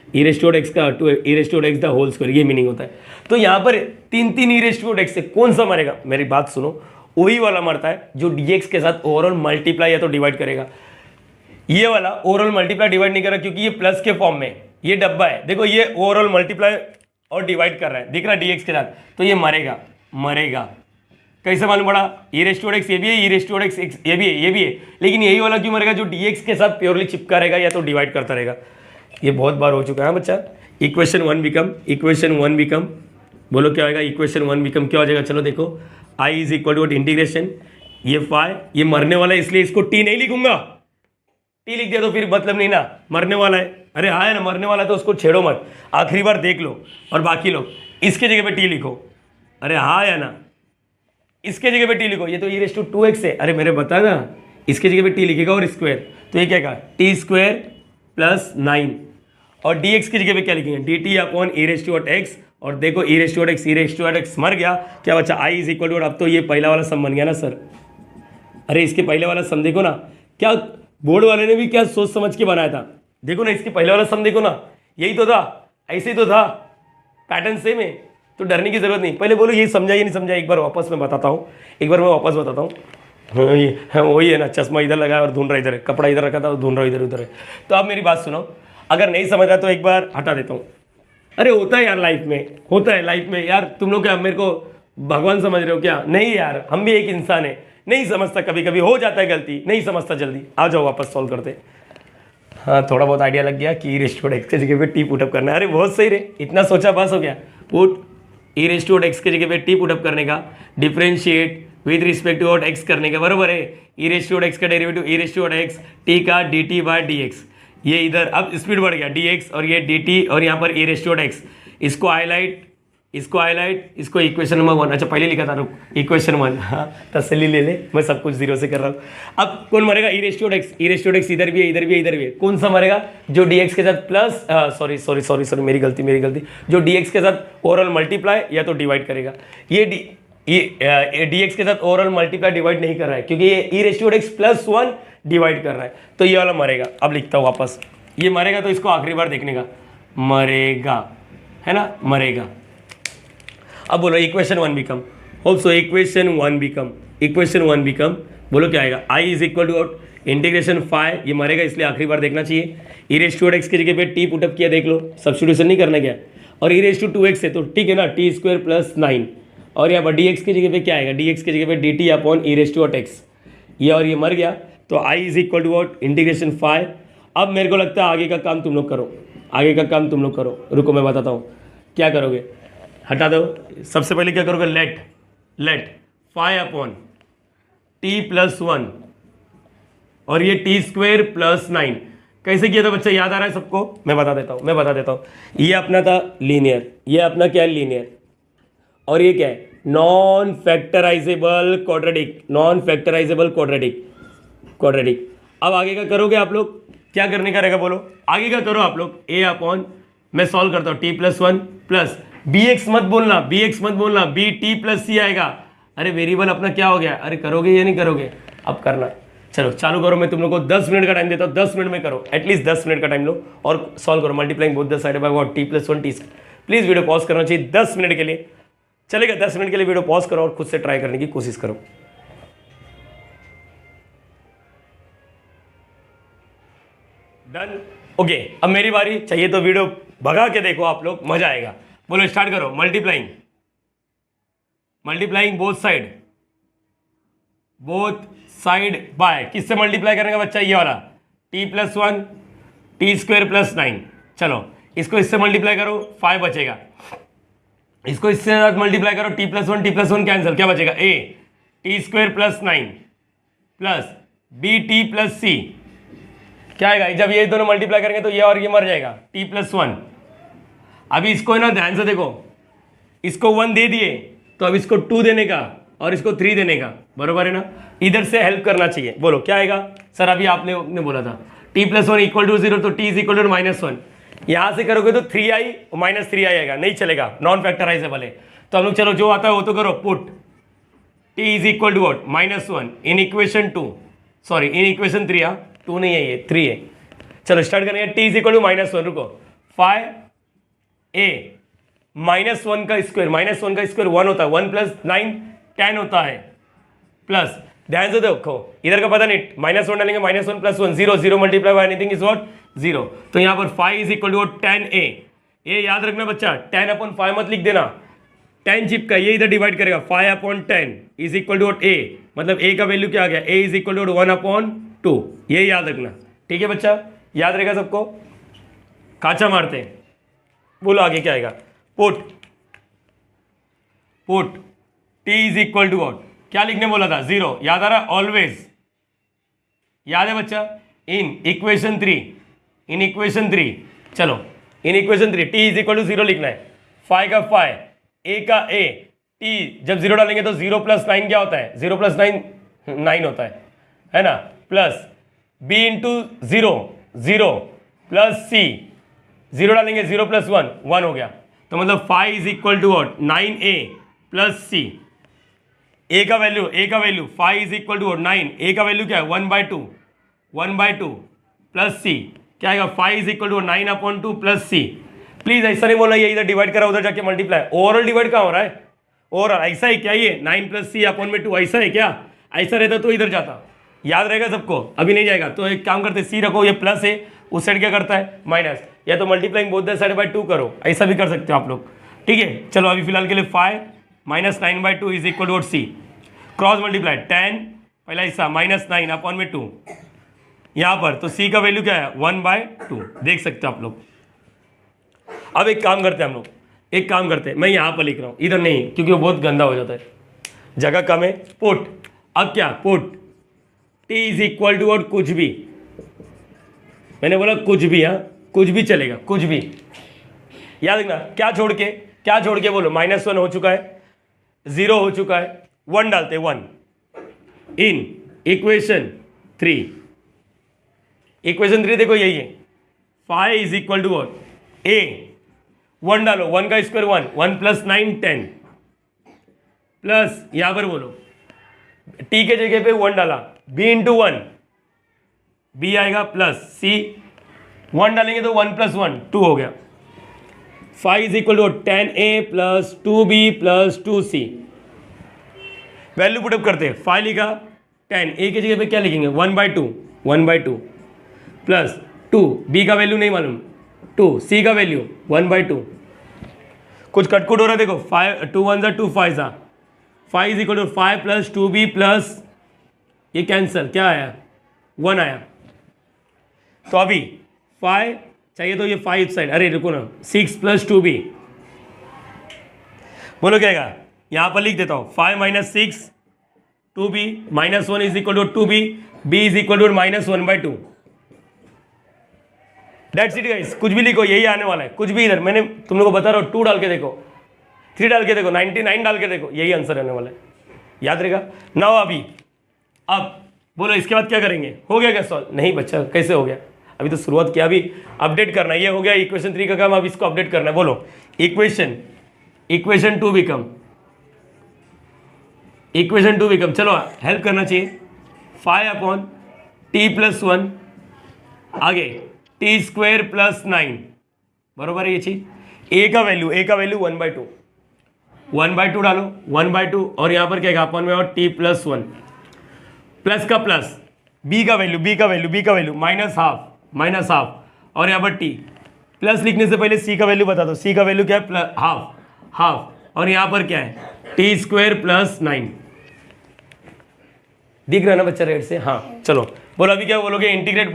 A: e रेश टू x का e raise to x the whole square, ये मीनिंग होता है। तो यहाँ पर तीन e रेश टू x से कौन सा मरेगा, मेरी बात सुनो, वही वाला मरता है जो dx के साथ ओवरऑल मल्टीप्लाई या तो डिवाइड करेगा। ये वाला ओवरऑल मल्टीप्लाई डिवाइड नहीं कर रहा क्योंकि ये प्लस के फॉर्म में ये डब्बा है, देखो ये ओवरऑल मल्टीप्लाई और डिवाइड कर रहा है, दिख रहा है dx के साथ, तो ये मरेगा। कैसे मालूम पड़ा, e रेश टू x ये भी है, e रेश टू x ये भी है, लेकिन यही वाला क्यों मरेगा जो dx के साथ प्योरली चिपका रहेगा या तो डिवाइड करता रहेगा। ये बहुत बार हो चुका है बच्चा। इक्वेशन 1 बिकम, बोलो क्या होगा, इक्वेशन 1 बिकम क्या हो जाएगा, चलो देखो i is equal to integration, ये 5, ये मरने वाला है इसलिए इसको t नहीं लिखूंगा, t लिख दिया तो फिर मतलब नहीं ना, मरने वाला है, अरे हाँ है ना मरने वाला है तो उसको छेड़ो मत, आखिरी बार देख लो, और बाकी लोग इसके जगह पे t लिखो, अरे हाँ या ना, इसके जगह पे t लिखो, ये तो e रेश टू 2x है, अरे मेरे बता ना, इसके जगह पे t लिखेगा और स्क्वायर, तो ये क्या का t स्क्वायर प्लस 9, और dx की जगह पे क्या लिखेंगे dt upon e raise to x, और देखो e रेश टू x मर गया, क्या बचा i इज इक्वल टू, अब तो ये पहला वाला सम बन गया ना सर। अरे इसके पहले वाला सम देखो ना, क्या बोर्ड वाले ने भी क्या सोच समझ के बनाया था, देखो ना इसके पहले वाला सम देखो ना, यही तो था, ऐसे ही तो था, पैटर्न सेम है, तो डरने की जरूरत नहीं। पहले बोलो ये समझा या नहीं समझा, एक बार वापस मैं बताता हूँ, हाँ ये वही है ना, चश्मा इधर लगाया और ढूंढ रहा इधर है, कपड़ा इधर रखा था और ढूंढ रहा इधर उधर है। तो आप मेरी बात सुनो, अगर नहीं समझ रहा तो एक बार हटा देता हूँ। अरे होता है यार लाइफ में यार, तुम लोग क्या मेरे को भगवान समझ रहे हो क्या, नहीं यार हम भी एक इंसान है, नहीं समझता, कभी कभी हो जाता है गलती, नहीं समझता जल्दी। आ जाओ वापस सॉल्व करते। हाँ थोड़ा बहुत आइडिया लग गया कि e रेश टू x के जगह पे टी पुटअप करना है, अरे बहुत सही रे, इतना सोचा बस हो गया। Put e raise to x के जगह पे टी पुटअप करने का, differentiate with respect to x करने का, बरोबर है। e रेश टू x का derivative e raise to x t का dt बाय dx, ये इधर अब स्पीड बढ़ गया dx और ये dt और यहाँ पर e रेश टू x, इसको हाईलाइट इसको हाईलाइट, इसको इक्वेशन नंबर 1, अच्छा पहले लिखा था रुक, इक्वेशन 1, हाँ तसल्ली ले ले, मैं सब कुछ जीरो से कर रहा हूँ। अब कौन मरेगा, ई रेशियो एक्स इधर भी है, इधर भी है, इधर भी है, कौन सा मरेगा, जो dx के साथ प्लस, सॉरी मेरी गलती, जो dx के साथ ओवरऑल मल्टीप्लाई या तो डिवाइड करेगा। ये dx के साथ ओवरऑल मल्टीप्लाई डिवाइड नहीं कर रहा है, क्योंकि ये ई रेशियो एक्स प्लस 1 डिवाइड कर रहा है, तो ये वाला मरेगा। अब लिखता हूँ वापस, ये मरेगा तो इसको आखिरी बार देखने का, मरेगा है ना, मरेगा। अब बोलो equation 1 become, hope so equation 1 become, बोलो क्या आएगा, i is equal to integration 5, ये मरेगा इसलिए आखिरी बार देखना चाहिए। ई रेस टू एक्स की जगह पे टी पुटअप किया, देख लो, सब्स्टिट्यूशन नहीं करना क्या, और ई रेस टू 2x है तो ठीक है ना, टी स्क्वायर प्लस 9, और यहाँ पर dx की जगह पे क्या आएगा, dx की जगह पे dt upon e raise to x, ये और ये मर गया, तो i is equal to integration 5। अब मेरे को लगता है आगे का काम तुम लोग करो, रुको मैं बताता हूँ क्या करोगे, हटा दो। सबसे पहले क्या करोगे, लेट 5 अपॉन टी प्लस 1 और ये टी स्क्वेयर प्लस 9, कैसे किया था बच्चा, याद आ रहा है सबको, मैं बता देता हूँ। ये अपना था लीनियर, ये अपना क्या है लीनियर, और ये क्या है नॉन फैक्टराइजेबल क्वाड्रेटिक। अब आगे का करोगे आप लोग, क्या करने का रहेगा बोलो, आगे का करो आप लोग, ए अपॉन, मैं सॉल्व करता हूँ, टी प्लस 1 प्लस bx मत बोलना, बी टी प्लस सी आएगा। अरे वेरिएबल अपना क्या हो गया, अरे करोगे या नहीं करोगे, अब करना। चलो चालू करो, मैं तुम लोग को 10 मिनट का टाइम देता हूँ, 10 मिनट में करो, एटलीस्ट 10 मिनट का टाइम लो और सॉल्व करो, multiplying both the side by what, T plus 1 T. Please video pause करना चाहिए 10 मिनट के लिए, चलेगा 10 मिनट के लिए वीडियो पॉज करो और खुद से ट्राई करने की कोशिश करो। Done, okay. अब मेरी बारी, चाहिए तो वीडियो भगा के देखो आप लोग, मजा आएगा। बोलो स्टार्ट करो, मल्टीप्लाइंग बोथ साइड बाय, किससे मल्टीप्लाई करेंगे बच्चा, ये वाला T plus 1 T square plus 9। चलो इसको इससे मल्टीप्लाई करो, 5 बचेगा, इसको इससे साथ मल्टीप्लाई करो, टी प्लस 1 कैंसिल, क्या बचेगा, a t square plus 9 plus b t plus c, क्या आएगा, जब ये दोनों मल्टीप्लाई करेंगे तो ये और ये मर जाएगा, टी प्लस 1। अभी इसको है ना ध्यान से देखो, इसको 1 दे दिए तो अब इसको 2 देने का और इसको 3 देने का, बरोबर है ना, इधर से हेल्प करना चाहिए। बोलो क्या आएगा सर, अभी आपने बोला था टी प्लस 1 इक्वल टू 0, तो टी इज इक्वल टू -1, यहाँ से करोगे तो 3i -3i आएगा, नहीं चलेगा, नॉन फैक्टराइजेबल है। तो हम लोग चलो जो आता है वो तो करो, put T is equal to what -1 in equation 2, sorry in equation 3, 2 नहीं है ये 3 है। चलो स्टार्ट करेंगे, टी इज इक्वल टू -1, रुको 5a -1 का स्क्वायर 1 होता है, 1 प्लस 9 10 होता है, प्लस ध्यान से देखो इधर का पता नहीं, -1 डालेंगे, -1 plus 1 0 multiply by anything is what 0, तो यहाँ पर 5 इज इक्वल टू 10a, ये याद रखना बच्चा, 10 अपॉन 5 मत लिख देना, 10 चिपका, ये इधर डिवाइड करेगा, 5 अपॉन 10 इज इक्वल टू a, मतलब a का वैल्यू क्या आ गया, a is equal to 1 upon 2, ये याद रखना, ठीक है बच्चा, याद रहेगा सबको। काचा मारते हैं, बोलो आगे क्या आएगा, put t is equal to what, क्या लिखने बोला था, 0, याद आ रहा, ऑलवेज याद है बच्चा, इन इक्वेशन 3, चलो in equation 3 t is equal to 0 लिखना है, 5 का 5 a का a, t जब 0 डालेंगे तो 0 प्लस 9 क्या होता है, 0 प्लस 9 होता है ना, plus b into 0 plus c, 0 डालेंगे 0 प्लस 1 हो गया, तो मतलब 5 is equal to what 9a plus c, a का value 5 is equal to 9, a का वैल्यू क्या है 1/2 प्लस c, क्या आएगा 5 is equal to 9 upon 2 plus c। Please ऐसा नहीं बोलना ये इधर डिवाइड करा उधर जाके मल्टीप्लाई, ओवरऑल डिवाइड कहाँ हो रहा है, ओवरऑल ऐसा है क्या, ये 9 प्लस c अपॉन में 2 ऐसा है क्या, ऐसा रहता तो इधर जाता, याद रहेगा सबको, अभी नहीं जाएगा, तो एक काम करते c रखो, ये प्लस है, उस साइड क्या करता है माइनस, या तो multiplying both the side by 2 करो, ऐसा भी कर सकते हो आप लोग, ठीक है। चलो अभी फिलहाल के लिए 5 -9/2 is equal to c, cross multiply 10 पहला हिस्सा -9 अपॉन में 2, यहाँ पर तो c का वैल्यू क्या है 1/2, देख सकते हो आप लोग। अब एक काम करते हैं हम लोग, मैं यहाँ पर लिख रहा हूँ, इधर नहीं क्योंकि वो बहुत गंदा हो जाता है, जगह कम है, पुट, अब क्या put t is equal to और कुछ भी, मैंने बोला कुछ भी, हाँ कुछ भी चलेगा, कुछ भी याद रखना, क्या छोड़ के क्या छोड़ के बोलो, -1 हो चुका है, 0 हो चुका है, 1 डालते 1 इन इक्वेशन 3। इक्वेशन 3 देखो यही है, phi is equal to what A, 1 डालो, 1 का स्क्वायर 1 + 9 10 प्लस यहां पर बोलो टी के जगह पे 1 डाला, b इंटू 1 b आएगा प्लस c, 1 डालेंगे तो 1 + 1 2 हो गया। Phi is equal to 10a + 2b + 2c। Value put up करते हैं, फाई लिखा 10, a की जगह पे क्या लिखेंगे 1/2 प्लस 2, b का वैल्यू नहीं मालूम 2, c का वैल्यू 1/2। कुछ कटकुट हो रहा है देखो, 2 1 = 2 5 सा, phi is equal to 5 + 2b plus ये कैंसल, क्या आया 1 आया। तो अभी फाई चाहिए तो ये 5 साइड, अरे रुको ना, 6 + 2b, बोलो क्या आएगा, यहां पर लिख देता हूं 5 - 6 2b -1 is equal to 2b, b is equal to -1/2। That's it guys, कुछ भी लिखो यही आने वाला है, कुछ भी इधर मैंने तुम लोगों को बता रहा हूँ, 2 डाल के देखो, 3 डाल के देखो, 99 डाल के देखो, यही आंसर आने वाला है, याद रहेगा ना। अभी अब बोलो इसके बाद क्या करेंगे, हो गया क्या सॉल्व? नहीं बच्चा, कैसे हो गया, अभी तो शुरुआत किया, अभी अपडेट करना है, ये हो गया इक्वेशन 3 का काम, अब इसको अपडेट करना है। बोलो इक्वेशन 2 बिकम, चलो हेल्प करना चाहिए, 5/t + 1 आगे t² + 9 बरोबर है ये चीज। a का वैल्यू 1/2 डालो, 1/2 और यहां पर क्या है अपन में और t + 1 प्लस का प्लस, b का वैल्यू -½ और यहाँ पर t प्लस लिखने से पहले c का वैल्यू बता दो, c का वैल्यू क्या है हाफ और यहाँ पर क्या है t² + 9। दिख रहा है ना बच्चा रेड से? हाँ चलो बोलो अभी क्या बोलोगे, इंटीग्रेट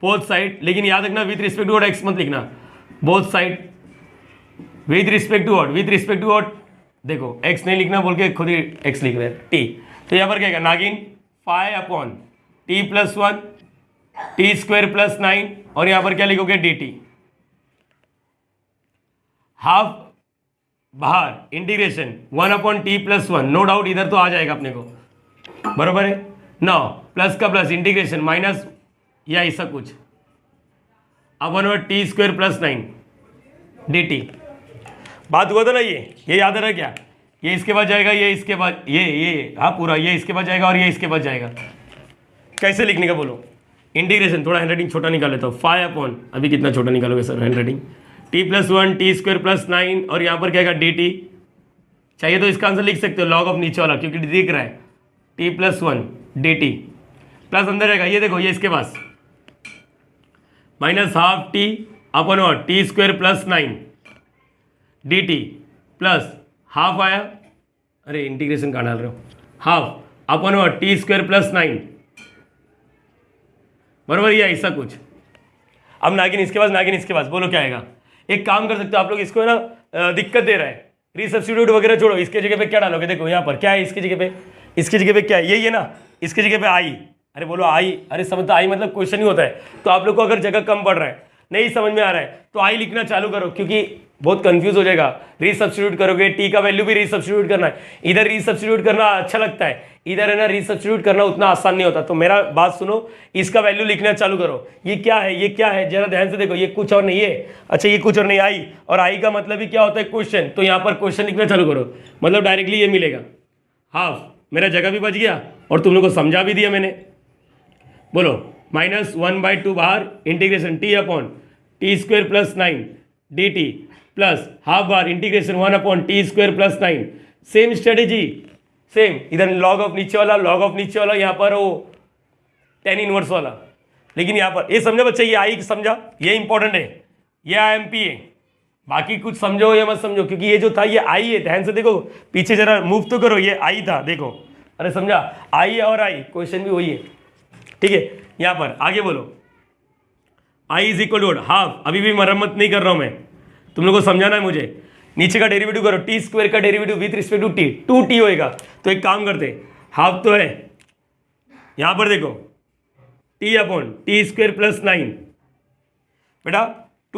A: बोथ साइड, लेकिन याद रखना विथ रिस्पेक्ट टू x मत लिखना, both side with respect to what, देखो x नहीं लिखना बोल के खुद ही x लिख रहे हैं t। तो यहाँ पर क्या है नागिन 5/t + 1 t² + 9 और यहाँ पर क्या लिखोगे dt, हाफ बाहर इंटीग्रेशन 1/t + 1, नो डाउट इधर तो आ जाएगा अपने को, बरोबर है ना, प्लस का प्लस इंटीग्रेशन माइनस या ऐसा कुछ अपन t² + 9 dt। बात हुआ था ना, ये याद रहा क्या, ये इसके बाद जाएगा, ये इसके बाद ये हाँ पूरा ये इसके बाद जाएगा और ये इसके बाद जाएगा। कैसे लिखने का बोलो, इंटीग्रेशन, थोड़ा हैंडराइटिंग छोटा निकाल लेता हूँ, 5 अभी कितना छोटा निकालोगे सर हैंडराइटिंग, t + 1 t² + 9 और यहाँ पर क्या आएगा dt। चाहिए तो इसका आंसर लिख सकते हो लॉग ऑफ नीचे वाला, क्योंकि दिख रहा है t + 1 dt प्लस अंदर जाएगा, ये देखो ये इसके पास -½ t² + 9 dt प्लस हाफ आया, अरे इंटीग्रेशन कहाँ डाल रहे हो, हाफ t² + 9 बराबर, ये ऐसा कुछ। अब नागिन इसके पास बोलो क्या आएगा। एक काम कर सकते हो आप लोग, इसको ना दिक्कत दे रहा है, रीसब्स्टिट्यूट वगैरह छोड़ो, इसके जगह पे क्या डालोगे, देखो यहाँ पर क्या है, इसकी जगह पे क्या है, यही है ना, इसकी जगह पे आई, अरे बोलो आई, अरे समझता आई मतलब क्वेश्चन ही होता है। तो आप लोग को अगर जगह कम पड़ रहा है, नहीं समझ में आ रहा है, तो आई लिखना चालू करो, क्योंकि बहुत कंफ्यूज हो जाएगा। रीसब्स्टिट्यूट करोगे, टी का वैल्यू भी रीसब्स्टिट्यूट करना है, इधर रीसब्स्टिट्यूट करना अच्छा लगता है, इधर है ना रीसब्स्टिट्यूट करना उतना आसान नहीं होता। तो मेरा बात सुनो, इसका वैल्यू लिखना चालू करो, ये क्या है जरा ध्यान से देखो, ये कुछ और नहीं है, अच्छा ये कुछ और नहीं, आई, और आई का मतलब ही क्या होता है क्वेश्चन, तो यहाँ पर क्वेश्चन लिखना चालू करो, मतलब डायरेक्टली ये मिलेगा हाफ, मेरा जगह भी बच गया और तुम लोग को समझा भी दिया मैंने। बोलो -1/2 बाहर integration t/t² + 9 dt plus half बार integration 1/t² + 9, same strategy, same इधर लॉग ऑफ नीचे वाला, यहाँ पर वो tan इनवर्स वाला, लेकिन यहाँ पर ये समझा बच्चा, ये आई समझा, ये इंपॉर्टेंट है, ये IMP है, बाकी कुछ समझो या मत समझो, क्योंकि ये जो था ये आई है, ध्यान से देखो पीछे जरा मूव तो करो, ये आई था देखो, अरे समझा आई और आई क्वेश्चन भी वही है, ठीक है। यहाँ पर आगे बोलो i = हाफ, अभी भी मरम्मत नहीं कर रहा हूँ मैं, तुम लोगों को समझाना है मुझे, नीचे का डेरिवेटिव करो, t² का derivative with respect to t 2t होएगा। तो एक काम करते, हाफ तो है, यहाँ पर देखो t/t² + 9 बेटा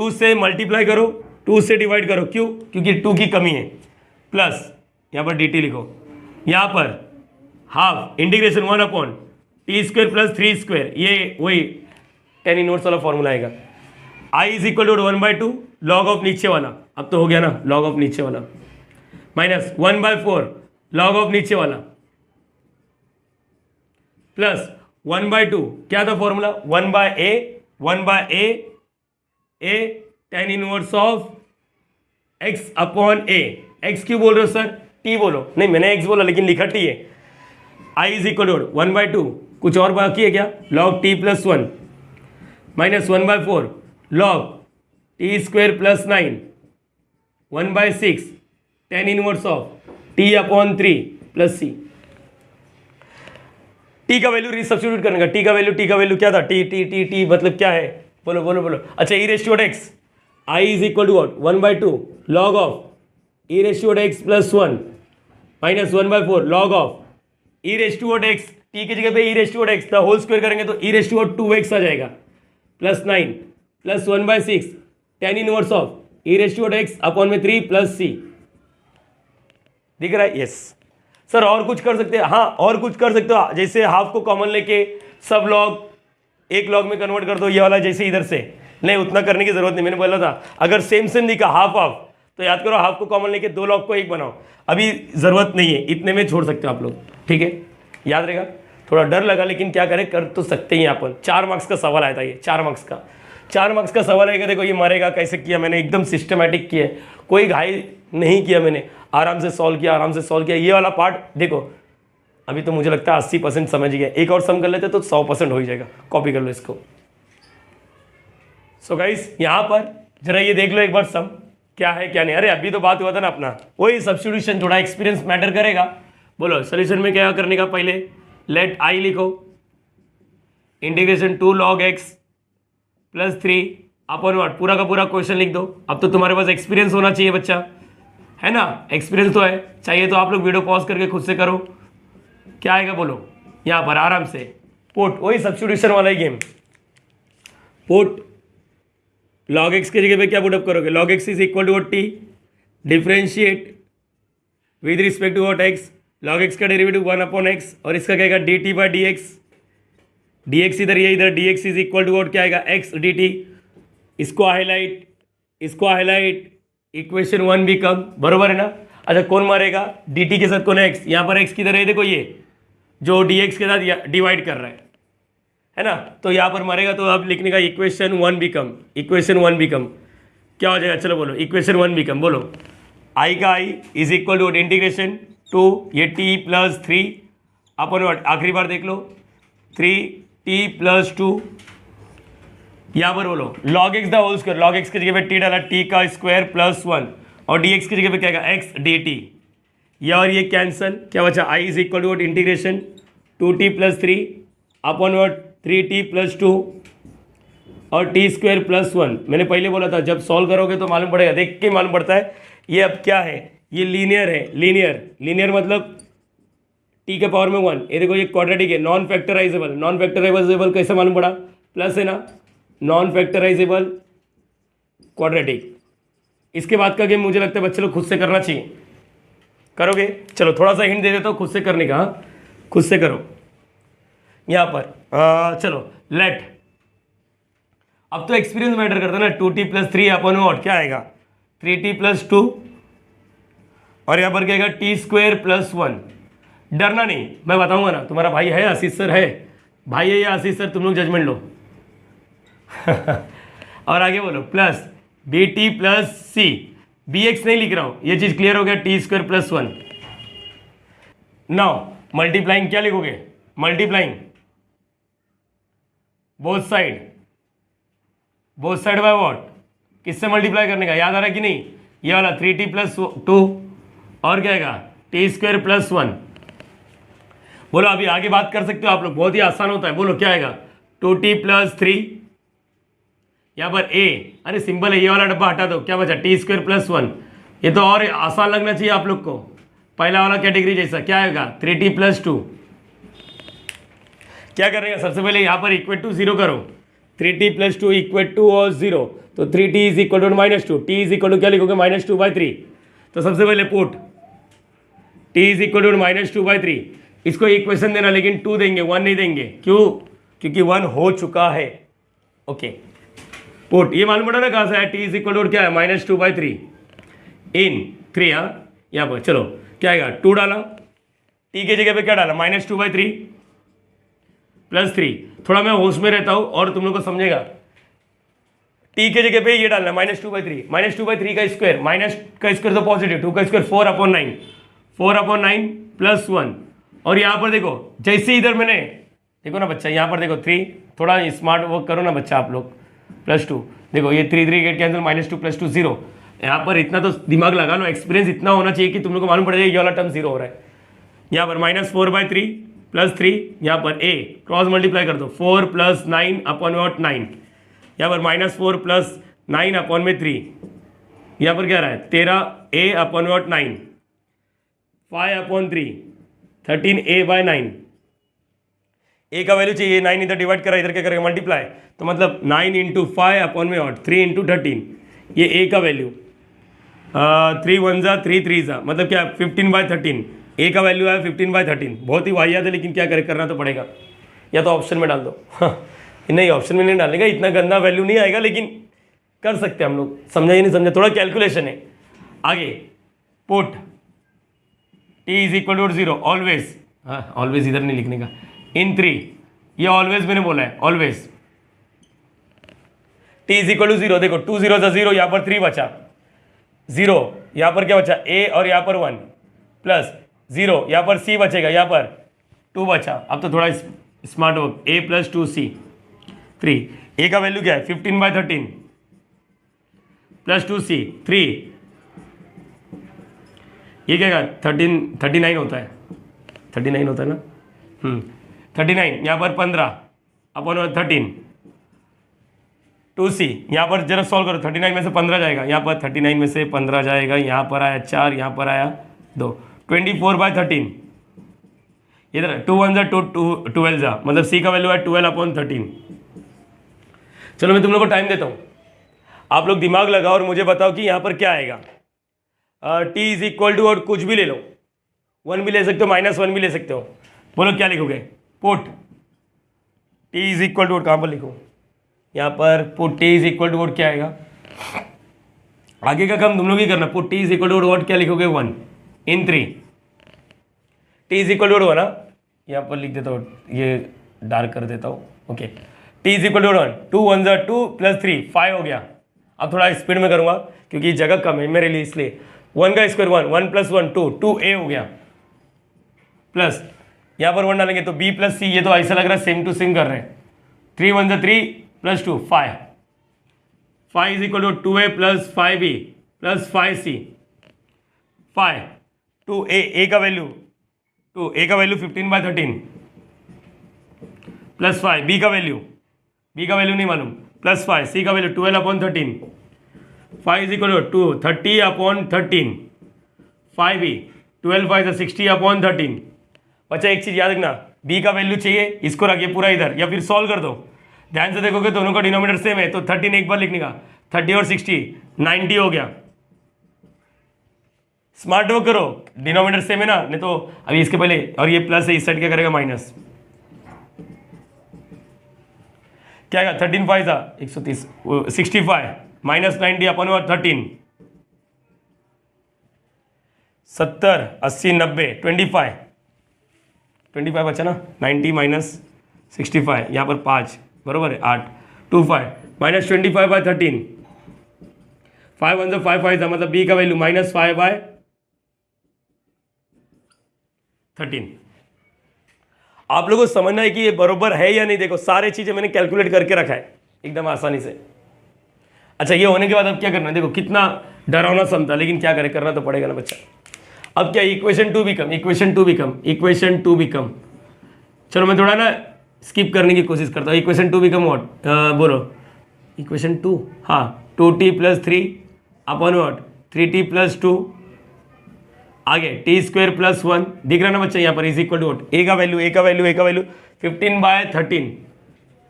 A: 2 से मल्टीप्लाई करो, 2 से डिवाइड करो, क्यों? क्योंकि 2 की कमी है, प्लस यहाँ पर dt लिखो, यहाँ पर half integration 1 upon T square plus 3 square, ये वही tan इनवर्स वाला फॉर्मूला आएगा। I is equal to 1/2 log of नीचे वाला, अब तो हो गया ना लॉग ऑफ नीचे वाला, माइनस 1/4 लॉग ऑफ नीचे वाला, प्लस 1/2 क्या था formula, 1/a a tan inverse of x upon a। x क्यों बोल रहे हो सर? t बोलो। नहीं, मैंने x बोला लेकिन लिखा t है। I इज इक्वल टू 1/2, कुछ और बाकी है क्या, log t plus 1 minus 1/4 log T square plus 9 1/6 tan inverse of t upon 3 plus c। t का वैल्यू रिसब्स्टिट्यूट करने का, t का वैल्यू क्या था, t मतलब क्या है, बोलो बोलो बोलो। अच्छा, e raise to x, I is equal to what, 1/2 log of e raise to x plus 1 minus 1/4 log of e raise to x, t की जगह पे e रेशियो x का होल स्क्वायर करेंगे तो e रेशियो 2x आ जाएगा, plus 9 plus 1/6 tan inverse of e raise to x upon में 3 plus c। दिख रहा है? Yes sir. और कुछ कर सकते हैं? हाँ, और कुछ कर सकते हो, जैसे हाफ को कॉमन लेके सब लॉग एक लॉग में कन्वर्ट कर दो, ये वाला जैसे इधर से। नहीं, उतना करने की जरूरत नहीं, मैंने बोला था अगर सेम दिखा हाफ हाफ तो याद करो हाफ को कॉमन लेके 2 लॉग को एक बनाओ, अभी जरूरत नहीं है, इतने में छोड़ सकते हो आप लोग, ठीक है? याद रहेगा। थोड़ा डर लगा लेकिन क्या करें, कर तो सकते ही अपन। 4 मार्क्स का सवाल आया था ये, 4 मार्क्स का सवाल आएगा। देखो ये मरेगा कैसे किया मैंने, एकदम सिस्टमैटिक किया है, कोई घाई नहीं किया मैंने, आराम से सॉल्व किया। ये वाला पार्ट देखो, अभी तो मुझे लगता है 80% समझ गया, एक और सम कर लेते तो 100% हो ही जाएगा। कॉपी कर लो इसको। सो गाइस यहाँ पर जरा ये देख लो एक बार सम क्या है क्या नहीं। अरे अभी तो बात हुआ था ना अपना, वही सब्स्टिट्यूशन, थोड़ा एक्सपीरियंस मैटर करेगा। बोलो सोल्यूशन में क्या करने का, पहले लेट I लिखो, integration 2 log x plus 3 upon what, पूरा का पूरा क्वेश्चन लिख दो। अब तो तुम्हारे पास एक्सपीरियंस होना चाहिए बच्चा, है ना? एक्सपीरियंस तो है, चाहिए तो आप लोग वीडियो पॉज करके खुद से करो। क्या आएगा बोलो, यहाँ पर आराम से पुट, वही सब्स्टिट्यूशन वाला ही गेम, पुट log x की जगह पे क्या पुटअप करोगे, log x is equal to t, differentiate with respect to what x, log x का डेरिवेटिव 1 अपॉन x और इसका क्या आएगा dt बाई dx, dx इधर ये इधर, dx is equal to what क्या आएगा x dt। इसको हाईलाइट, इक्वेशन 1 बिकम, बरोबर है ना? अच्छा कौन मारेगा, dt के साथ कौन है x, यहाँ पर x किधर है, देखो ये जो dx के साथ डिवाइड कर रहा है ना? तो यहाँ पर मारेगा तो अब लिखने का इक्वेशन 1 बिकम क्या हो जाएगा, चलो बोलो इक्वेशन 1 बिकम, बोलो I का I is equal to integration 2 ये t प्लस 3 अपन व्हाट, आखिरी बार देख लो 3t प्लस 2, यहाँ पर बोलो log x the whole square, log x की जगह पे t डाला, t का स्क्वायर प्लस 1 और dx की जगह पे क्या आएगा x dt, ये और ये कैंसल, क्या बचा I is equal to integration 2t plus 3 अपन व्हाट 3t प्लस 2 और t स्क्वायर प्लस 1। मैंने पहले बोला था जब सॉल्व करोगे तो मालूम पड़ेगा, देख के मालूम पड़ता है। ये अब क्या है, ये लीनियर है, लीनियर मतलब t के पावर में 1। ये देखो ये क्वाड्रेटिक है, नॉन फैक्टराइजेबल कैसे मालूम पड़ा, प्लस है ना, नॉन फैक्टराइजेबल क्वाड्रेटिक। इसके बाद का गेम मुझे लगता है बच्चे लोग खुद से करना चाहिए, करोगे? चलो थोड़ा सा हिंट दे देता हूँ खुद से करने का, हाँ खुद से करो। यहाँ पर चलो लेट, अब तो एक्सपीरियंस मैटर करता है ना, 2t प्लस 3 अपन व्हाट क्या आएगा 3t प्लस 2 और यहाँ पर क्या आएगा t स्क्वायर प्लस 1। डरना नहीं, मैं बताऊंगा ना, तुम्हारा भाई है आशीष सर, है भाई है या आशीष सर, तुम लोग जजमेंट लो। और आगे बोलो plus bt plus c, bx नहीं लिख रहा हूँ, ये चीज़ क्लियर हो गया, t square plus 1। Now multiplying क्या लिखोगे, multiplying both side by what, किससे मल्टीप्लाई करने का, याद आ रहा है कि नहीं, ये वाला 3t प्लस 2 और क्या आएगा t स्क्वायर प्लस 1। बोलो अभी आगे बात कर सकते हो आप लोग, बहुत ही आसान होता है। बोलो क्या आएगा 2t प्लस 3, यहाँ पर a, अरे सिंपल है, ये वाला डब्बा हटा दो, क्या बचा t स्क्वायर प्लस 1। ये तो और आसान लगना चाहिए आप लोग को, पहला वाला कैटेगरी जैसा। क्या आएगा 3t प्लस 2। क्या करेगा सबसे पहले यहाँ पर इक्वल टू 0 करो, 3t plus two equal to और 0, तो 3t is equal to -2, t is equal to क्या लिखोगे -2/3। तो सबसे पहले put t is equal to -2/3, इसको इक्वेशन देना लेकिन 2 देंगे, 1 नहीं देंगे। क्यों? क्योंकि 1 हो चुका है। ओके पुट, ये मालूम पड़ा ना कहाँ से है, t इज इक्वल टू क्या है -2/3 इन 3। हाँ यहाँ पर चलो क्या आएगा, 2 डाला, t के जगह पे क्या डाला -2/3 प्लस 3। थोड़ा मैं होश में रहता हूँ और तुम लोग को समझेगा। t के जगह पे ये डालना -2/3, -2/3 का स्क्वायर, माइनस का स्क्वायर तो पॉजिटिव, 2 का स्क्वायर 4/9, 4/9 प्लस 1। और यहाँ पर देखो जैसे इधर मैंने देखो ना बच्चा, यहाँ पर देखो 3, थोड़ा स्मार्ट वर्क करो ना बच्चा आप लोग, +2 देखो ये 3 3 गेट कैंसिल, -2 + 2 0। यहाँ पर इतना तो दिमाग लगा लो, एक्सपीरियंस इतना होना चाहिए कि तुम लोग को मालूम पड़ जाए ये वाला टर्म 0 हो रहा है। यहाँ पर -4/3 प्लस 3, यहाँ पर a क्रॉस मल्टीप्लाई कर दो, 4 + 9/9, यहाँ पर -4 + 9/3, यहाँ पर क्या रहा है 13a/9, 5/3, 13a/9। a का वैल्यू चाहिए, 9 इधर डिवाइड करा, इधर क्या करेगा मल्टीप्लाई, तो मतलब 9 × 5/8, 3 × 13, ये a का वैल्यू 3 1 जा 3 3 जा, मतलब क्या 15/13, a का वैल्यू है 15/13। बहुत ही वाहियात है, लेकिन क्या करे, करना तो पड़ेगा, या तो ऑप्शन में डाल दो। नहीं ऑप्शन में नहीं डालेगा, इतना गंदा वैल्यू नहीं आएगा, लेकिन कर सकते हैं हम लोग। समझा या नहीं समझा, थोड़ा कैलकुलेशन है। आगे put t is equal to 0 always, हाँ ऑलवेज इधर नहीं लिखने का, इन 3, ये ऑलवेज मैंने बोला है, always t is equal to 0। देखो 2 0 + 0, यहाँ पर 3 बचा, 0 यहाँ पर क्या बचा a, और यहाँ पर 1 प्लस 0, यहाँ पर c बचेगा, यहाँ पर 2 बचा। अब तो थोड़ा smart work, a + 2c 3, a का वैल्यू क्या है 15/13 प्लस 2c 3, ये क्या है 39 होता है, 39 होता है ना, 39, यहाँ पर 15/13 2c, यहाँ पर जरा सॉल्व करो, 39 में से 15 जाएगा, यहाँ पर 39 में से 15 जाएगा, यहाँ पर आया 4, यहाँ पर आया 2, 24/13, इधर 2 1 जा 2 12 जा, मतलब c का वैल्यू है 12/13। चलो मैं तुम लोग को टाइम देता हूँ, आप लोग दिमाग लगाओ और मुझे बताओ कि यहाँ पर क्या आएगा। t इज इक्वल टू, और कुछ भी ले लो, 1 भी ले सकते हो, -1 भी ले सकते हो, बोलो क्या लिखोगे। Put t is equal to, कहाँ पर लिखो, यहाँ पर put t is equal to क्या आएगा, आगे का काम तुम लोग ही करना। Put t is equal to क्या लिखोगे 1 in 3, t is equal to 1, यहाँ पर लिख देता हूँ, ये डार्क कर देता हूँ। Okay t is equal to 1, 2 1 जा 2 + 3 5 हो गया। अब थोड़ा स्पीड में करूँगा क्योंकि जगह कम है मेरे लिए, इसलिए 1 का स्क्वायर 1, 1 + 1 2, 2a हो गया, प्लस यहाँ पर 1 डालेंगे तो b + c, ये तो ऐसा लग रहा है सेम टू सेम कर रहे हैं। 3 1 जा 3 + 2 5, 5 is equal to 2a + 5b + 5c, 5 2a, a का वैल्यू 2, a का वैल्यू 15/13 प्लस 5, b का वैल्यू नहीं मालूम, प्लस 5, c का value 12/13, 5 is equal to 30/13, 5b 12 5 60/13। बच्चा एक चीज़ याद रखना, b का वैल्यू चाहिए, इसको रखिए पूरा इधर, या फिर सॉल्व कर दो। ध्यान से देखोगे दोनों का डिनोमिनेटर सेम है, तो 13 एक बार लिखने का, 30 और 60 90 हो गया। स्मार्ट वर्क करो, डिनोमिनेटर सेम है ना, नहीं तो अभी इसके पहले, और ये प्लस है, इस साइड क्या करेगा माइनस, क्या आएगा 13 5 था 130, 65 -90/13, 70 80 90 25 बचा ना, 90 - 65, यहाँ पर 5 बरोबर है 8, 25 -25/13, 5 1 5 5 था, मतलब b का वैल्यू -5/13। आप लोगों को समझना है कि ये बरोबर है या नहीं। देखो सारे चीज़ें मैंने कैलकुलेट करके रखा है एकदम आसानी से। अच्छा ये होने के बाद अब क्या करना है, देखो कितना डरावना सम था, लेकिन क्या करें, करना तो पड़ेगा ना बच्चा। अब क्या इक्वेशन टू बिकम, चलो मैं थोड़ा ना स्किप करने की कोशिश करता हूँ। इक्वेशन टू बिकम व्हाट, बोलो इक्वेशन 2, हाँ 2t + 3 अपॉन व्हाट 3t + 2, आगे t² + 1, दिख रहा ना बच्चा यहाँ पर, is equal to what, a का वैल्यू 15/13,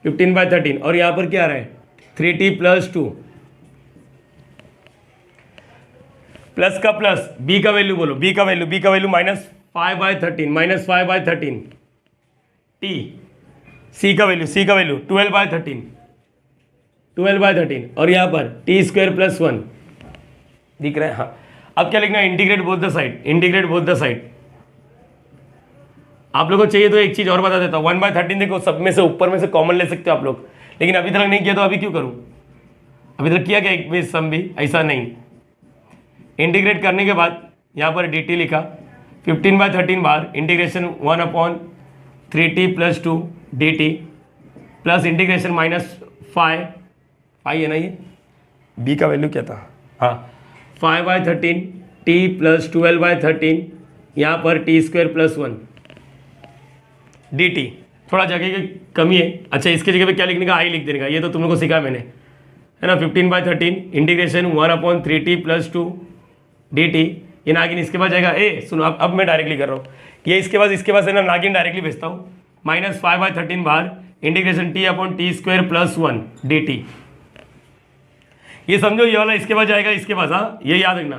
A: 15/13 और यहाँ पर क्या आ रहा है 3t + 2 प्लस का प्लस b का वैल्यू बोलो, b का वैल्यू -5/13 t, c का वैल्यू 12/13 और यहाँ पर t² + 1 दिख रहा है। हाँ, अब क्या लिखना है, इंटीग्रेट बोथ द साइड। आप लोगों को चाहिए तो एक चीज़ और बता देता हूँ, 1/13 देखो सब में से ऊपर में से कॉमन ले सकते हो आप लोग, लेकिन अभी तक नहीं किया तो अभी क्यों करूँ, अभी तक किया क्या एक भी सम भी, ऐसा नहीं। इंटीग्रेट करने के बाद यहाँ पर dt लिखा 15/13 बार integration 1/3t + 2 dt plus integration -5 है ना, ये b का वैल्यू क्या था, हाँ 5/13 t + 12/13 यहाँ पर t² + 1 dt। थोड़ा जगह की कमी है, अच्छा इसके जगह पे क्या लिखने का, आई लिख देने का, ये तो तुम लोग को सिखाया मैंने, है ना। 15/13 इंटीग्रेशन 1/3t + 2 dt, ये नागिन इसके बाद जाएगा सुनो, अब मैं डायरेक्टली कर रहा हूँ, ये इसके बाद है ना, नागिन डायरेक्टली भेजता हूँ, -5/13 बार इंटीग्रेशन t/t² + 1 dt। ये समझो, ये वाला इसके बाद जाएगा, इसके पास, हाँ ये याद रखना।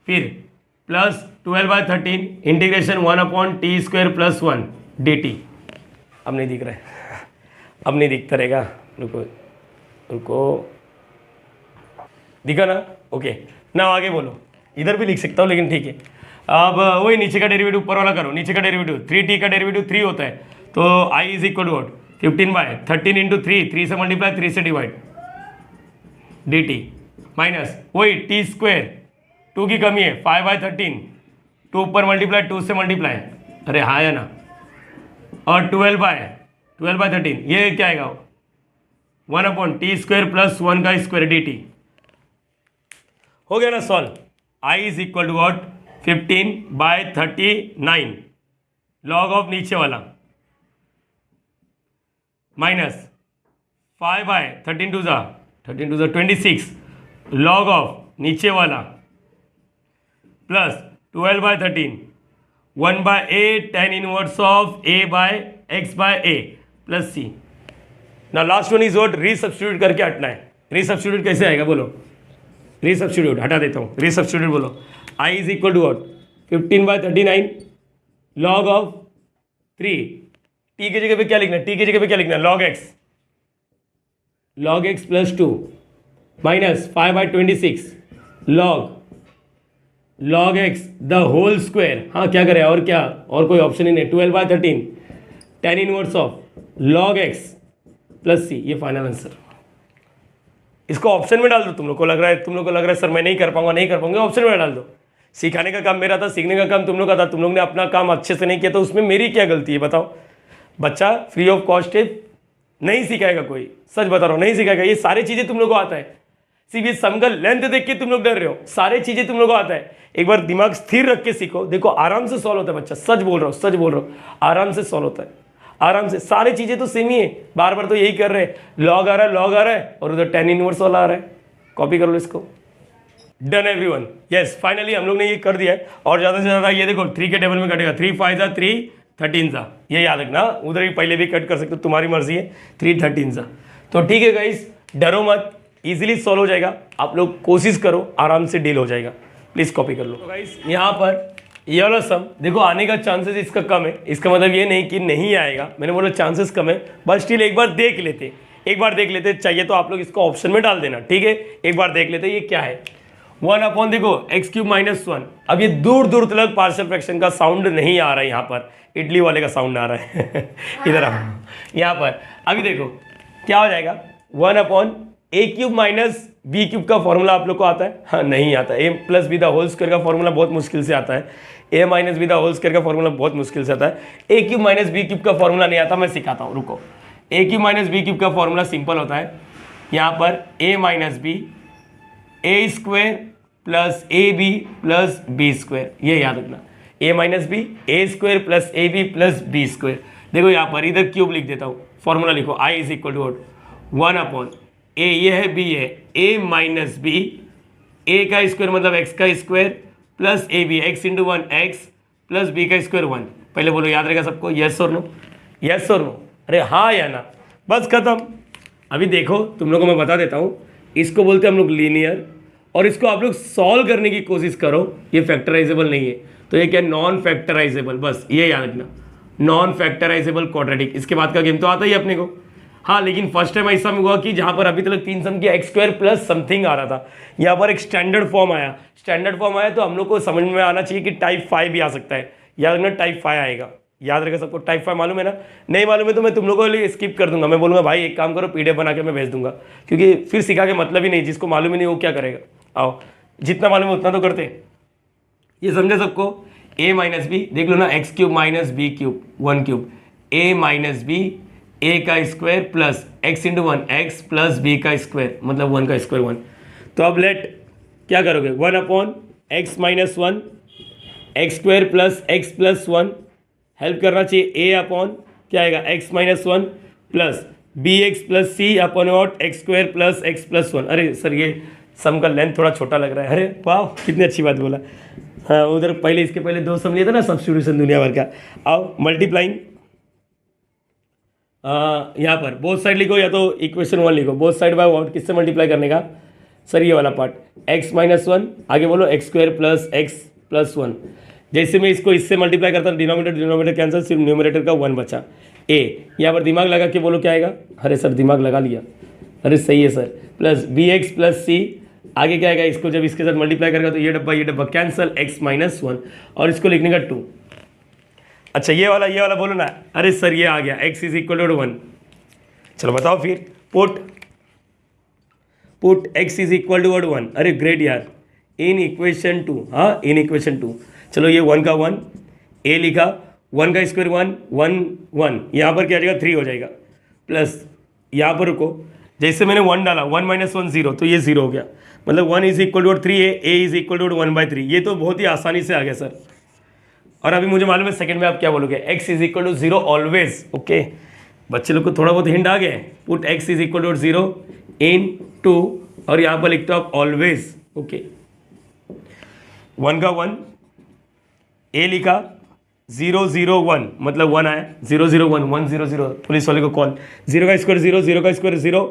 A: फिर प्लस 12/13 इंटीग्रेशन 1/t² + 1 dt। अब नहीं दिख रहा है, अब नहीं दिखता रहेगा, रुको दिखा ना, ओके ना, आगे बोलो, इधर भी लिख सकता हूँ लेकिन ठीक है। अब वही नीचे का डेरिवेटिव ऊपर वाला करो, नीचे का डेरिवेटिव 3t का डेरिवेटिव 3 होता है, तो i = 15/13 × 3 से मल्टीप्लाई 3 से डिवाइड dt माइनस वही t², 2 की कमी है 5/13, 2 ऊपर मल्टीप्लाई 2 से मल्टीप्लाई, अरे हाँ है ना, और 12/13 ये क्या आएगा 1/t² + 1 का स्क्वायर dt। हो गया ना सॉल्व। i = 15/39 लॉग ऑफ नीचे वाला माइनस 5/13 2 26 लॉग ऑफ नीचे वाला plus 12/13 1/a tan inverse of a/x/a plus c। ना last one is what, resubstitute करके हटना है। रीसब्स्टिट्यूट कैसे आएगा बोलो, रीसब्स्टिट्यूट हटा देता हूँ, रीसब्स्टिट्यूट बोलो, i = 15/39 लॉग ऑफ 3, t की जगह पे क्या लिखना है, t की जगह पे क्या लिखना है, log x + 2 minus 5/26 log x the whole square, हाँ क्या करें और क्या, और कोई ऑप्शन ही नहीं, 12/13 tan inverse of log x + c, ये फाइनल आंसर। इसको ऑप्शन में डाल दो, तुम लोग को लग रहा है सर मैं नहीं कर पाऊंगा, ऑप्शन में डाल दो। सिखाने का काम मेरा था, सीखने का काम तुम लोग का था, तुम लोग ने अपना काम अच्छे से नहीं किया तो उसमें मेरी क्या गलती है बताओ। बच्चा फ्री ऑफ कॉस्ट है, नहीं सिखाएगा कोई, सच बता रहा हूँ नहीं सिखाएगा, ये सारी चीज़ें तुम लोग को आता है। सिर्फ ये सम का लेंथ देख के तुम लोग डर रहे हो, सारी चीज़ें तुम लोग को आता है। एक बार दिमाग स्थिर रख के सीखो, देखो आराम से सॉल्व होता है बच्चा, सच बोल रहा हूँ, आराम से सॉल्व होता है, आराम से। सारी चीज़ें तो सेम ही है, बार बार तो यही कर रहे हैं, लॉग आ रहा है और उधर tan इनवर्स वाला आ रहा है, कॉपी कर लो इसको। डन एवरीवन, यस फाइनली हम लोग ने ये कर दिया है। और ज़्यादा से ज़्यादा ये देखो 3 के टेबल में कटेगा, 3 5 = 3 13 सा, ये याद रखना, उधर ही पहले भी कट कर सकते हो, तुम्हारी मर्जी है, 3 13 सा। तो ठीक है गाइस, डरो मत, इजीली सॉल्व हो जाएगा, आप लोग कोशिश करो, आराम से डील हो जाएगा। प्लीज़ कॉपी कर लो। तो गाइस यहाँ पर ये वाला सम देखो आने का चांसेस इसका कम है, इसका मतलब ये नहीं कि नहीं आएगा, मैंने बोला चांसेस कम है, बट स्टिल एक बार देख लेते, चाहिए तो आप लोग इसको ऑप्शन में डाल देना, ठीक है। एक बार देख लेते ये क्या है, 1 देखो x³ - 1। अब ये दूर दूर तक पार्शियल फ्रैक्शन का साउंड नहीं आ रहा है, यहाँ पर इडली वाले का साउंड आ रहा है इधर आओ, यहाँ पर अभी देखो क्या हो जाएगा, 1/a³ - b³ का फॉर्मूला आप लोग को आता है, हाँ नहीं आता, a + b the whole square का फॉर्मूला बहुत मुश्किल से आता है, a - b the whole square का फॉर्मूला बहुत मुश्किल से आता है, a³ - b³ का फॉर्मूला नहीं आता, मैं सिखाता हूँ रुको। a³ - b³ का फॉर्मूला सिंपल होता है, यहाँ पर a - b a² + ab + b², ये याद रखना, a - b a² + ab + b²। देखो यहाँ पर इधर क्यूब लिख देता हूँ, फॉर्मूला लिखो, i = 1/a, ये है b है, a - b a का स्क्वायर मतलब x का square plus ab, x × 1 x plus b का स्क्वायर 1। पहले बोलो, याद रहेगा सबको, यस और नो, यस और नो, अरे हाँ या ना, बस खत्म। अभी देखो तुम लोगों को मैं बता देता हूँ, इसको बोलते हैं हम लोग लीनियर, और इसको आप लोग सॉल्व करने की कोशिश करो, ये फैक्टराइजेबल नहीं है, तो ये क्या नॉन फैक्टराइजेबल, बस ये याद रखना, नॉन फैक्टराइजेबल क्वाड्रेटिक। इसके बाद का गेम तो आता ही अपने को। हाँ, लेकिन फर्स्ट टाइम ऐसा हुआ कि जहाँ पर अभी तक 3 सम की एक्स स्क्वायर प्लस समथिंग आ रहा था, यहाँ पर एक स्टैंडर्ड फॉर्म आया। स्टैंडर्ड फॉर्म आया तो हम लोग को समझ में आना चाहिए कि टाइप 5 भी आ सकता है। याद रखना टाइप 5 आएगा, याद रखेगा सबको। टाइप 5 मालूम है ना? नहीं मालूम है तो मैं तुम लोगों के लिए स्किप कर दूंगा, मैं बोलूँगा भाई एक काम करो PDF बना के मैं भेज दूंगा, क्योंकि फिर सिखा के मतलब ही नहीं, जिसको मालूम ही नहीं वो क्या करेगा। आओ, जितना मालूम है उतना तो करते हैं। ये समझे सबको? a माइनस बी देख लो ना, x cube minus b cube 1 cube, a minus B a का square plus x into 1 x plus b का स्क्वायर, मतलब 1 का स्क्वायर 1। तो अब लेट क्या करोगे, 1 upon x minus 1 x square plus x plus 1, help करना चाहिए, a अपॉन क्या आएगा x minus 1 plus B x plus C upon what x square plus x plus 1। अरे सर ये सम का लेंथ थोड़ा छोटा लग रहा है। अरे वाह, कितनी अच्छी बात बोला। हाँ, उधर पहले इसके पहले 2 सम लिए था ना, सब्स्टिट्यूशन दुनिया भर का। आओ मल्टीप्लाइंग, यहाँ पर बोथ साइड लिखो, या तो इक्वेशन 1 लिखो, बोथ साइड बाय व्हाट, किससे मल्टीप्लाई करने का सर, ये वाला पार्ट, x माइनस 1 आगे बोलो x square plus x plus 1। जैसे मैं इसको इससे मल्टीप्लाई करता हूँ, डिनोमिनेटर कैंसिल, सिर्फ न्यूमरेटर का 1 बचा। a यहाँ पर दिमाग लगा के बोलो क्या आएगा, अरे सर दिमाग लगा लिया, अरे सही है sir, plus B x plus c, आगे क्या आएगा, इसको जब इसके साथ मल्टीप्लाई करेगा तो ये डब्बा कैंसिल, x माइनस 1, और इसको लिखने का 2। अच्छा ये वाला बोलो ना, अरे सर ये आ गया x इज इक्वल टू 1। चलो बताओ फिर, put x is equal to 1। अरे ग्रेट यार, इन इक्वेशन 2, हाँ इन इक्वेशन 2। चलो ये 1 का 1 a लिखा, 1 का स्क्वायर 1 1 1, यहाँ पर क्या आ जाएगा 3 हो जाएगा, प्लस यहाँ पर रुको, जैसे मैंने 1 डाला 1 माइनस 1 0, तो ये 0 हो गया, मतलब 1 is equal to 3 a is equal to 1/3। ये तो बहुत ही आसानी से आ गया सर। और अभी मुझे मालूम है सेकंड में आप क्या बोलोगे, x is equal to 0 always. Okay, बच्चे लोग को थोड़ा बहुत हिंट आ गया, put x is equal to 0 in 2, और यहाँ पर लिखते हो आप ऑलवेज। ओके, 1 का 1 a लिखा, 0 0 1 मतलब 1 आया, 0 0 1 1 0 0, पुलिस वाले को कॉल, 0 का स्क्वायर 0 0 का स्क्वायर 0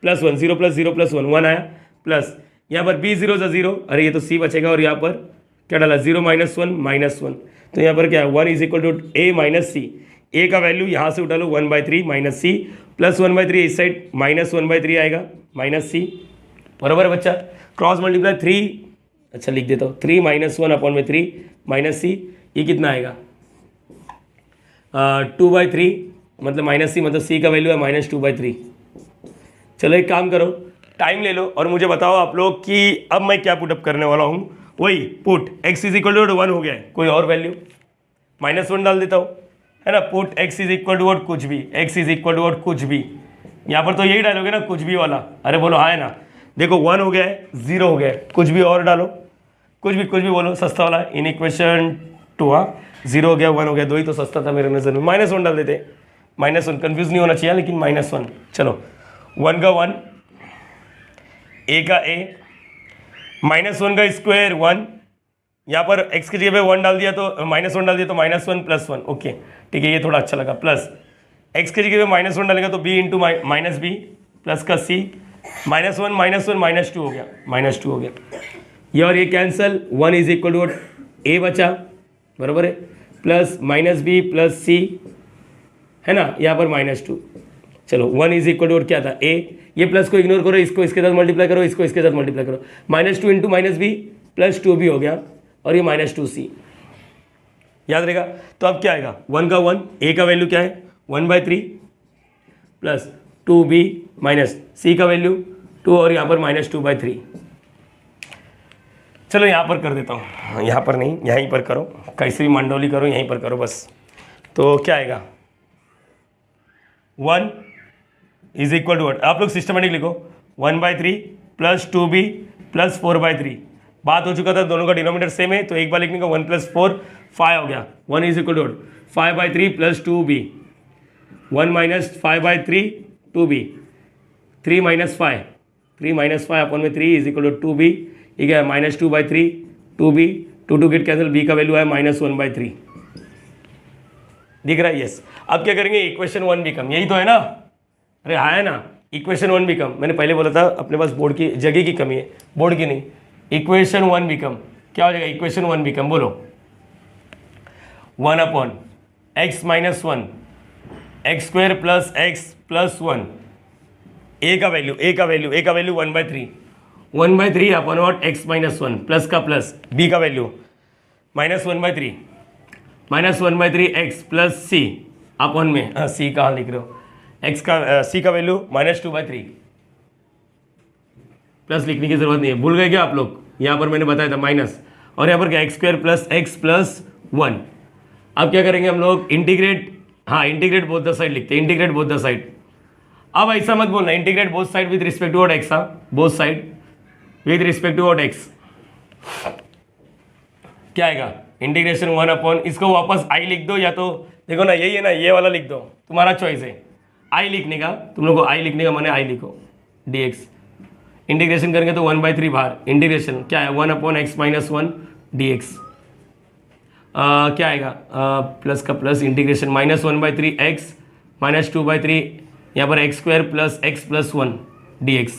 A: प्लस 1 0 प्लस 0 प्लस 1 1 आया, प्लस यहाँ पर b 0 सा 0, अरे ये तो c बचेगा, और यहाँ पर क्या डाला 0 माइनस 1 माइनस 1, तो यहाँ पर क्या है 1 is equal to a minus c, a का वैल्यू यहाँ से उठा लो 1/3 माइनस सी, प्लस 1/3 इस साइड माइनस 1/3 आएगा माइनस सी, बराबर है बच्चा। क्रॉस मल्टीप्लाई 3, अच्छा लिख देता हूँ, 3 माइनस 1 अपॉन में 3 माइनस सी, ये कितना आएगा 2/3, मतलब माइनस सी, मतलब सी का वैल्यू है माइनस 2/3। चलो एक काम करो, टाइम ले लो और मुझे बताओ आप लोग कि अब मैं क्या पुटअप करने वाला हूँ। वही put x is equal to 1 हो गया है, कोई और वैल्यू माइनस 1 डाल देता हूँ, है ना। Put x is equal to कुछ भी, x इज इक्वल टू कुछ भी, यहाँ पर तो यही डालोगे ना कुछ भी वाला। अरे बोलो हाँ है ना, देखो 1 हो गया है, 0 हो गया है, कुछ भी और डालो, कुछ भी बोलो, सस्ता वाला इन इक्वेशन 2। हाँ 0 हो गया 1 हो गया, 2 ही तो सस्ता था मेरे नज़र में, माइनस 1 डाल देते, माइनस 1, कन्फ्यूज़ नहीं होना चाहिए लेकिन माइनस 1। चलो 1 का 1, a का a, माइनस 1 का स्क्वायर 1, यहाँ पर x की जगह पे 1 डाल दिया तो माइनस 1 डाल दिया तो माइनस 1 प्लस 1। ओके ठीक है, ये थोड़ा अच्छा लगा, प्लस x की जगह पे माइनस 1 डालेगा तो b into minus b plus का c, माइनस 1 माइनस 1 माइनस 2 हो गया, माइनस 2 हो गया, ये और ये cancel, 1 is equal to a बचा, बराबर है, plus minus b plus c, है ना, यहाँ पर माइनस 2। चलो 1 इज इक्वल टू क्या था a, ये प्लस को इग्नोर करो, इसको इसके साथ मल्टीप्लाई करो, इसको इसके साथ मल्टीप्लाई करो, minus 2 into minus b plus 2 भी हो गया, और ये माइनस 2c याद रहेगा। तो अब क्या आएगा 1 का 1, a का वैल्यू क्या है 1/3 प्लस 2b माइनस c का वैल्यू 2, और यहाँ पर माइनस 2/3। चलो यहाँ पर कर देता हूँ, यहाँ पर नहीं यहीं पर करो, कैसे भी मंडोली करो यहीं पर करो बस। तो क्या आएगा 1 इज इक्वल टू, आप लोग सिस्टमेटिक लिखो, 1/3 प्लस 2b प्लस 4/3। बात हो चुका था, दोनों का डिनोमिनेटर सेम है, तो एक बार लिखने का 1 प्लस 4 5 हो गया, 1 is equal to 5/3 plus 2b, 1 minus 5/3 2b, 3 minus 5, 3 minus 5 अपॉन में 3 इज इक्वल टू 2b, ठीक है, minus 2/3 2b, 2 get cancel, b का वैल्यू है माइनस 1/3, दिख रहा है, यस। अब क्या करेंगे, इक्वेशन 1 भी कम, यही तो है ना, अरे हाँ है ना, इक्वेशन 1 बिकम, मैंने पहले बोला था अपने पास बोर्ड की जगह की कमी है, बोर्ड की नहीं, इक्वेशन 1 बिकम क्या हो जाएगा, इक्वेशन 1 बिकम बोलो 1 upon x minus 1 x square plus x plus 1, ए का value 1/3 upon what x minus 1 plus का प्लस, b का value -1/3 x plus c upon में c कहाँ लिख रहे हो, x का c का वैल्यू -2/3, प्लस लिखने की जरूरत नहीं है, भूल गए क्या आप लोग, यहाँ पर मैंने बताया था माइनस, और यहाँ पर क्या x² प्लस x प्लस 1। अब क्या करेंगे हम लोग, इंटीग्रेट, हाँ इंटीग्रेट बोथ द साइड लिखते हैं, इंटीग्रेट बोथ द साइड। अब ऐसा मत बोलना integrate both side with respect to what x, both side with respect to what x, क्या आएगा, इंटीग्रेशन 1 अपॉन, इसको वापस i लिख दो, या तो देखो ना यही है ना, ये वाला लिख दो, तुम्हारा चॉइस है, i लिखने का, तुम लोग को i लिखने का मैंने i लिखो dx, इंटीग्रेशन करेंगे तो 1/3 बाहर, इंटीग्रेशन क्या है 1 अपॉन x माइनस 1 dx, क्या आएगा प्लस का प्लस, इंटीग्रेशन -1/3 x माइनस 2/3, यहाँ पर x² plus x plus 1 dx।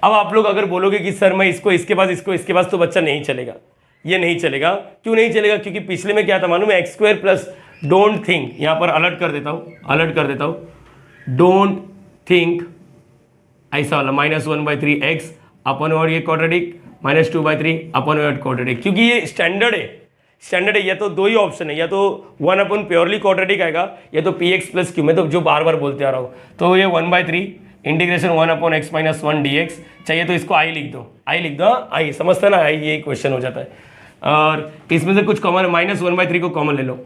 A: अब आप लोग अगर बोलोगे कि सर मैं इसको इसके पास, इसको इसके पास, तो बच्चा नहीं चलेगा, ये नहीं चलेगा। क्यों नहीं चलेगा, क्योंकि पिछले में क्या था मालूम है, x² प्लस डोंट थिंक, यहाँ पर अलर्ट कर देता हूँ, डोंट थिंक ऐसा वाला -1/3 x अपॉन और ये क्वाड्रेटिक -2/3 अपॉन और क्वाड्रेटिक, क्योंकि ये स्टैंडर्ड है, या तो दो ही ऑप्शन है, या तो 1 अपॉन प्योरली क्वाड्रेटिक आएगा, या तो px प्लस क्यू, मैं तो जो बार बार बोलते आ रहा हूँ, तो ये 1/3 integration 1 upon x minus 1 dx, चाहिए तो इसको i लिख दो, i समझता ना, i ये क्वेश्चन हो जाता है। और इसमें से कुछ कॉमन, -1/3 को कॉमन ले लो,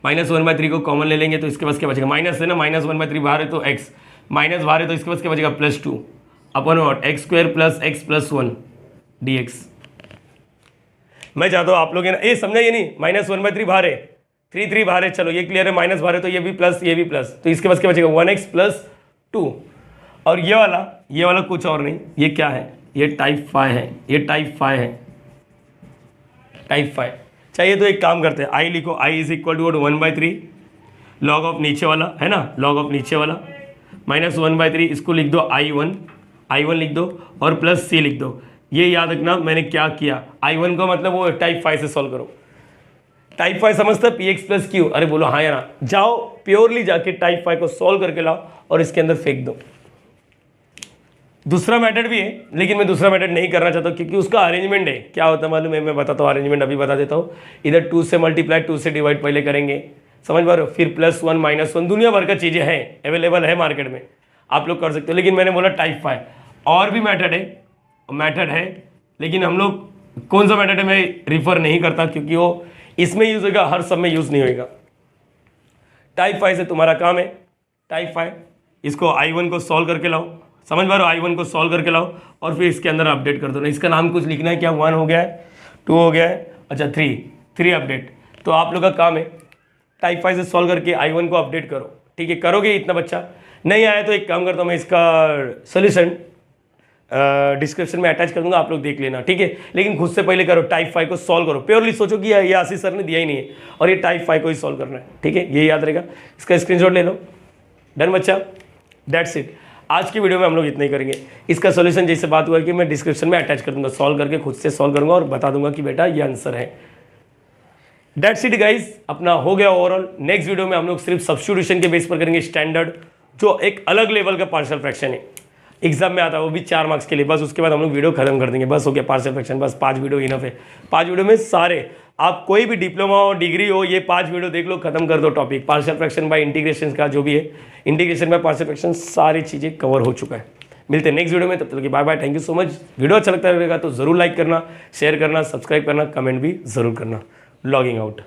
A: -1/3 को कॉमन ले लेंगे तो इसके पास क्या बचेगा, माइनस है ना, -1/3 बाहर है तो x, माइनस बाहर है तो इसके पास क्या बचेगा +2 upon what x² plus x plus 1 dx। मैं चाहता हूँ आप लोग ना ये समझा, ये नहीं -1/3 बाहर है, 3 बाहर है, चलो ये क्लियर है, माइनस बाहर है तो ये भी प्लस, ये भी प्लस, तो इसके पास क्या बचेगा 1x प्लस 2, और ये वाला कुछ और नहीं, ये क्या है, ये टाइप 5 है, टाइप 5 चाहिए तो एक काम करते हैं, i लिखो, i is equal to 1/3 log of नीचे वाला है ना, लॉग ऑफ नीचे वाला -1/3, इसको लिख दो i1 लिख दो, और प्लस c लिख दो। ये याद रखना मैंने क्या किया, i1 का मतलब वो टाइप 5 से सॉल्व करो, टाइप 5 समझता px प्लस क्यू, अरे बोलो हाँ या ना, जाओ प्योरली जाके टाइप 5 को सॉल्व करके लाओ और इसके अंदर फेंक दो। दूसरा मेथड भी है, लेकिन मैं दूसरा मेथड नहीं करना चाहता क्योंकि उसका अरेंजमेंट है, क्या होता है मालूम है, मैं बताता हूँ अरेंजमेंट, अभी बता देता हूँ। इधर 2 से मल्टीप्लाई, 2 से डिवाइड पहले करेंगे, समझ पा रहे हो, फिर +1 -1, दुनिया भर का चीज़ें हैं, अवेलेबल है मार्केट में, आप लोग कर सकते हो, लेकिन मैंने बोला टाइप 5, और भी मेथड है, लेकिन हम लोग कौन सा मेथड है मैं रिफर नहीं करता क्योंकि वो इसमें यूज होगा, हर सब में यूज नहीं होगा। टाइप 5 से तुम्हारा काम है, टाइप 5 इसको i1 को सॉल्व करके लाओ, समझ पा रहे हो, i1 को सॉल्व करके लाओ और फिर इसके अंदर अपडेट कर दो ना, इसका नाम कुछ लिखना है क्या, 1 हो गया है, 2 हो गया है, अच्छा 3 अपडेट, तो आप लोग का काम है टाइप 5 से सॉल्व करके i1 को अपडेट करो, ठीक है, करोगे इतना बच्चा, नहीं आया तो एक काम करता हूँ मैं, इसका सोल्यूशन डिस्क्रिप्शन में अटैच कर दूंगा, आप लोग देख लेना, ठीक है, लेकिन खुद से पहले करो, टाइप 5 को सॉल्व करो, प्योरली सोचो कि ये आशीष सर ने दिया ही नहीं है और ये टाइप 5 को ही सॉल्व करना है, ठीक है, ये याद रहेगा, इसका स्क्रीनशॉट ले लो, डन बच्चा, दैट्स इट। आज की वीडियो में हम लोग इतना ही करेंगे, इसका सोल्यूशन जैसे बात हुआ कि मैं डिस्क्रिप्शन में अटैच कर दूंगा, सॉल्व करके खुद से सॉल्व करूंगा और बता दूंगा कि बेटा ये आंसर है। दैट्स इट गाइज, अपना हो गया ओवरऑल। नेक्स्ट वीडियो में हम लोग सिर्फ सब्स्टिट्यूशन के बेस पर करेंगे स्टैंडर्ड, जो एक अलग लेवल का पार्शियल फ्रैक्शन है, एग्जाम में आता है, वो भी 4 मार्क्स के लिए, बस उसके बाद हम लोग वीडियो खत्म कर देंगे, बस हो गया पार्शियल फ्रैक्शन, बस 5 वीडियो इनफ है, 5 वीडियो में सारे, आप कोई भी डिप्लोमा हो, डिग्री हो, ये 5 वीडियो देख लो, खत्म कर दो topic, partial fraction by integration का जो भी है, इंटीग्रेशन बाय पार्शियल फ्रैक्शन, सारी चीज़ें कवर हो चुका है। मिलते हैं नेक्स्ट वीडियो में, तब तक के bye bye, thank you so much. Video अच्छा लगता रहेगा तो जरूर लाइक करना, शेयर करना, सब्सक्राइब करना, कमेंट भी जरूर करना। Logging out.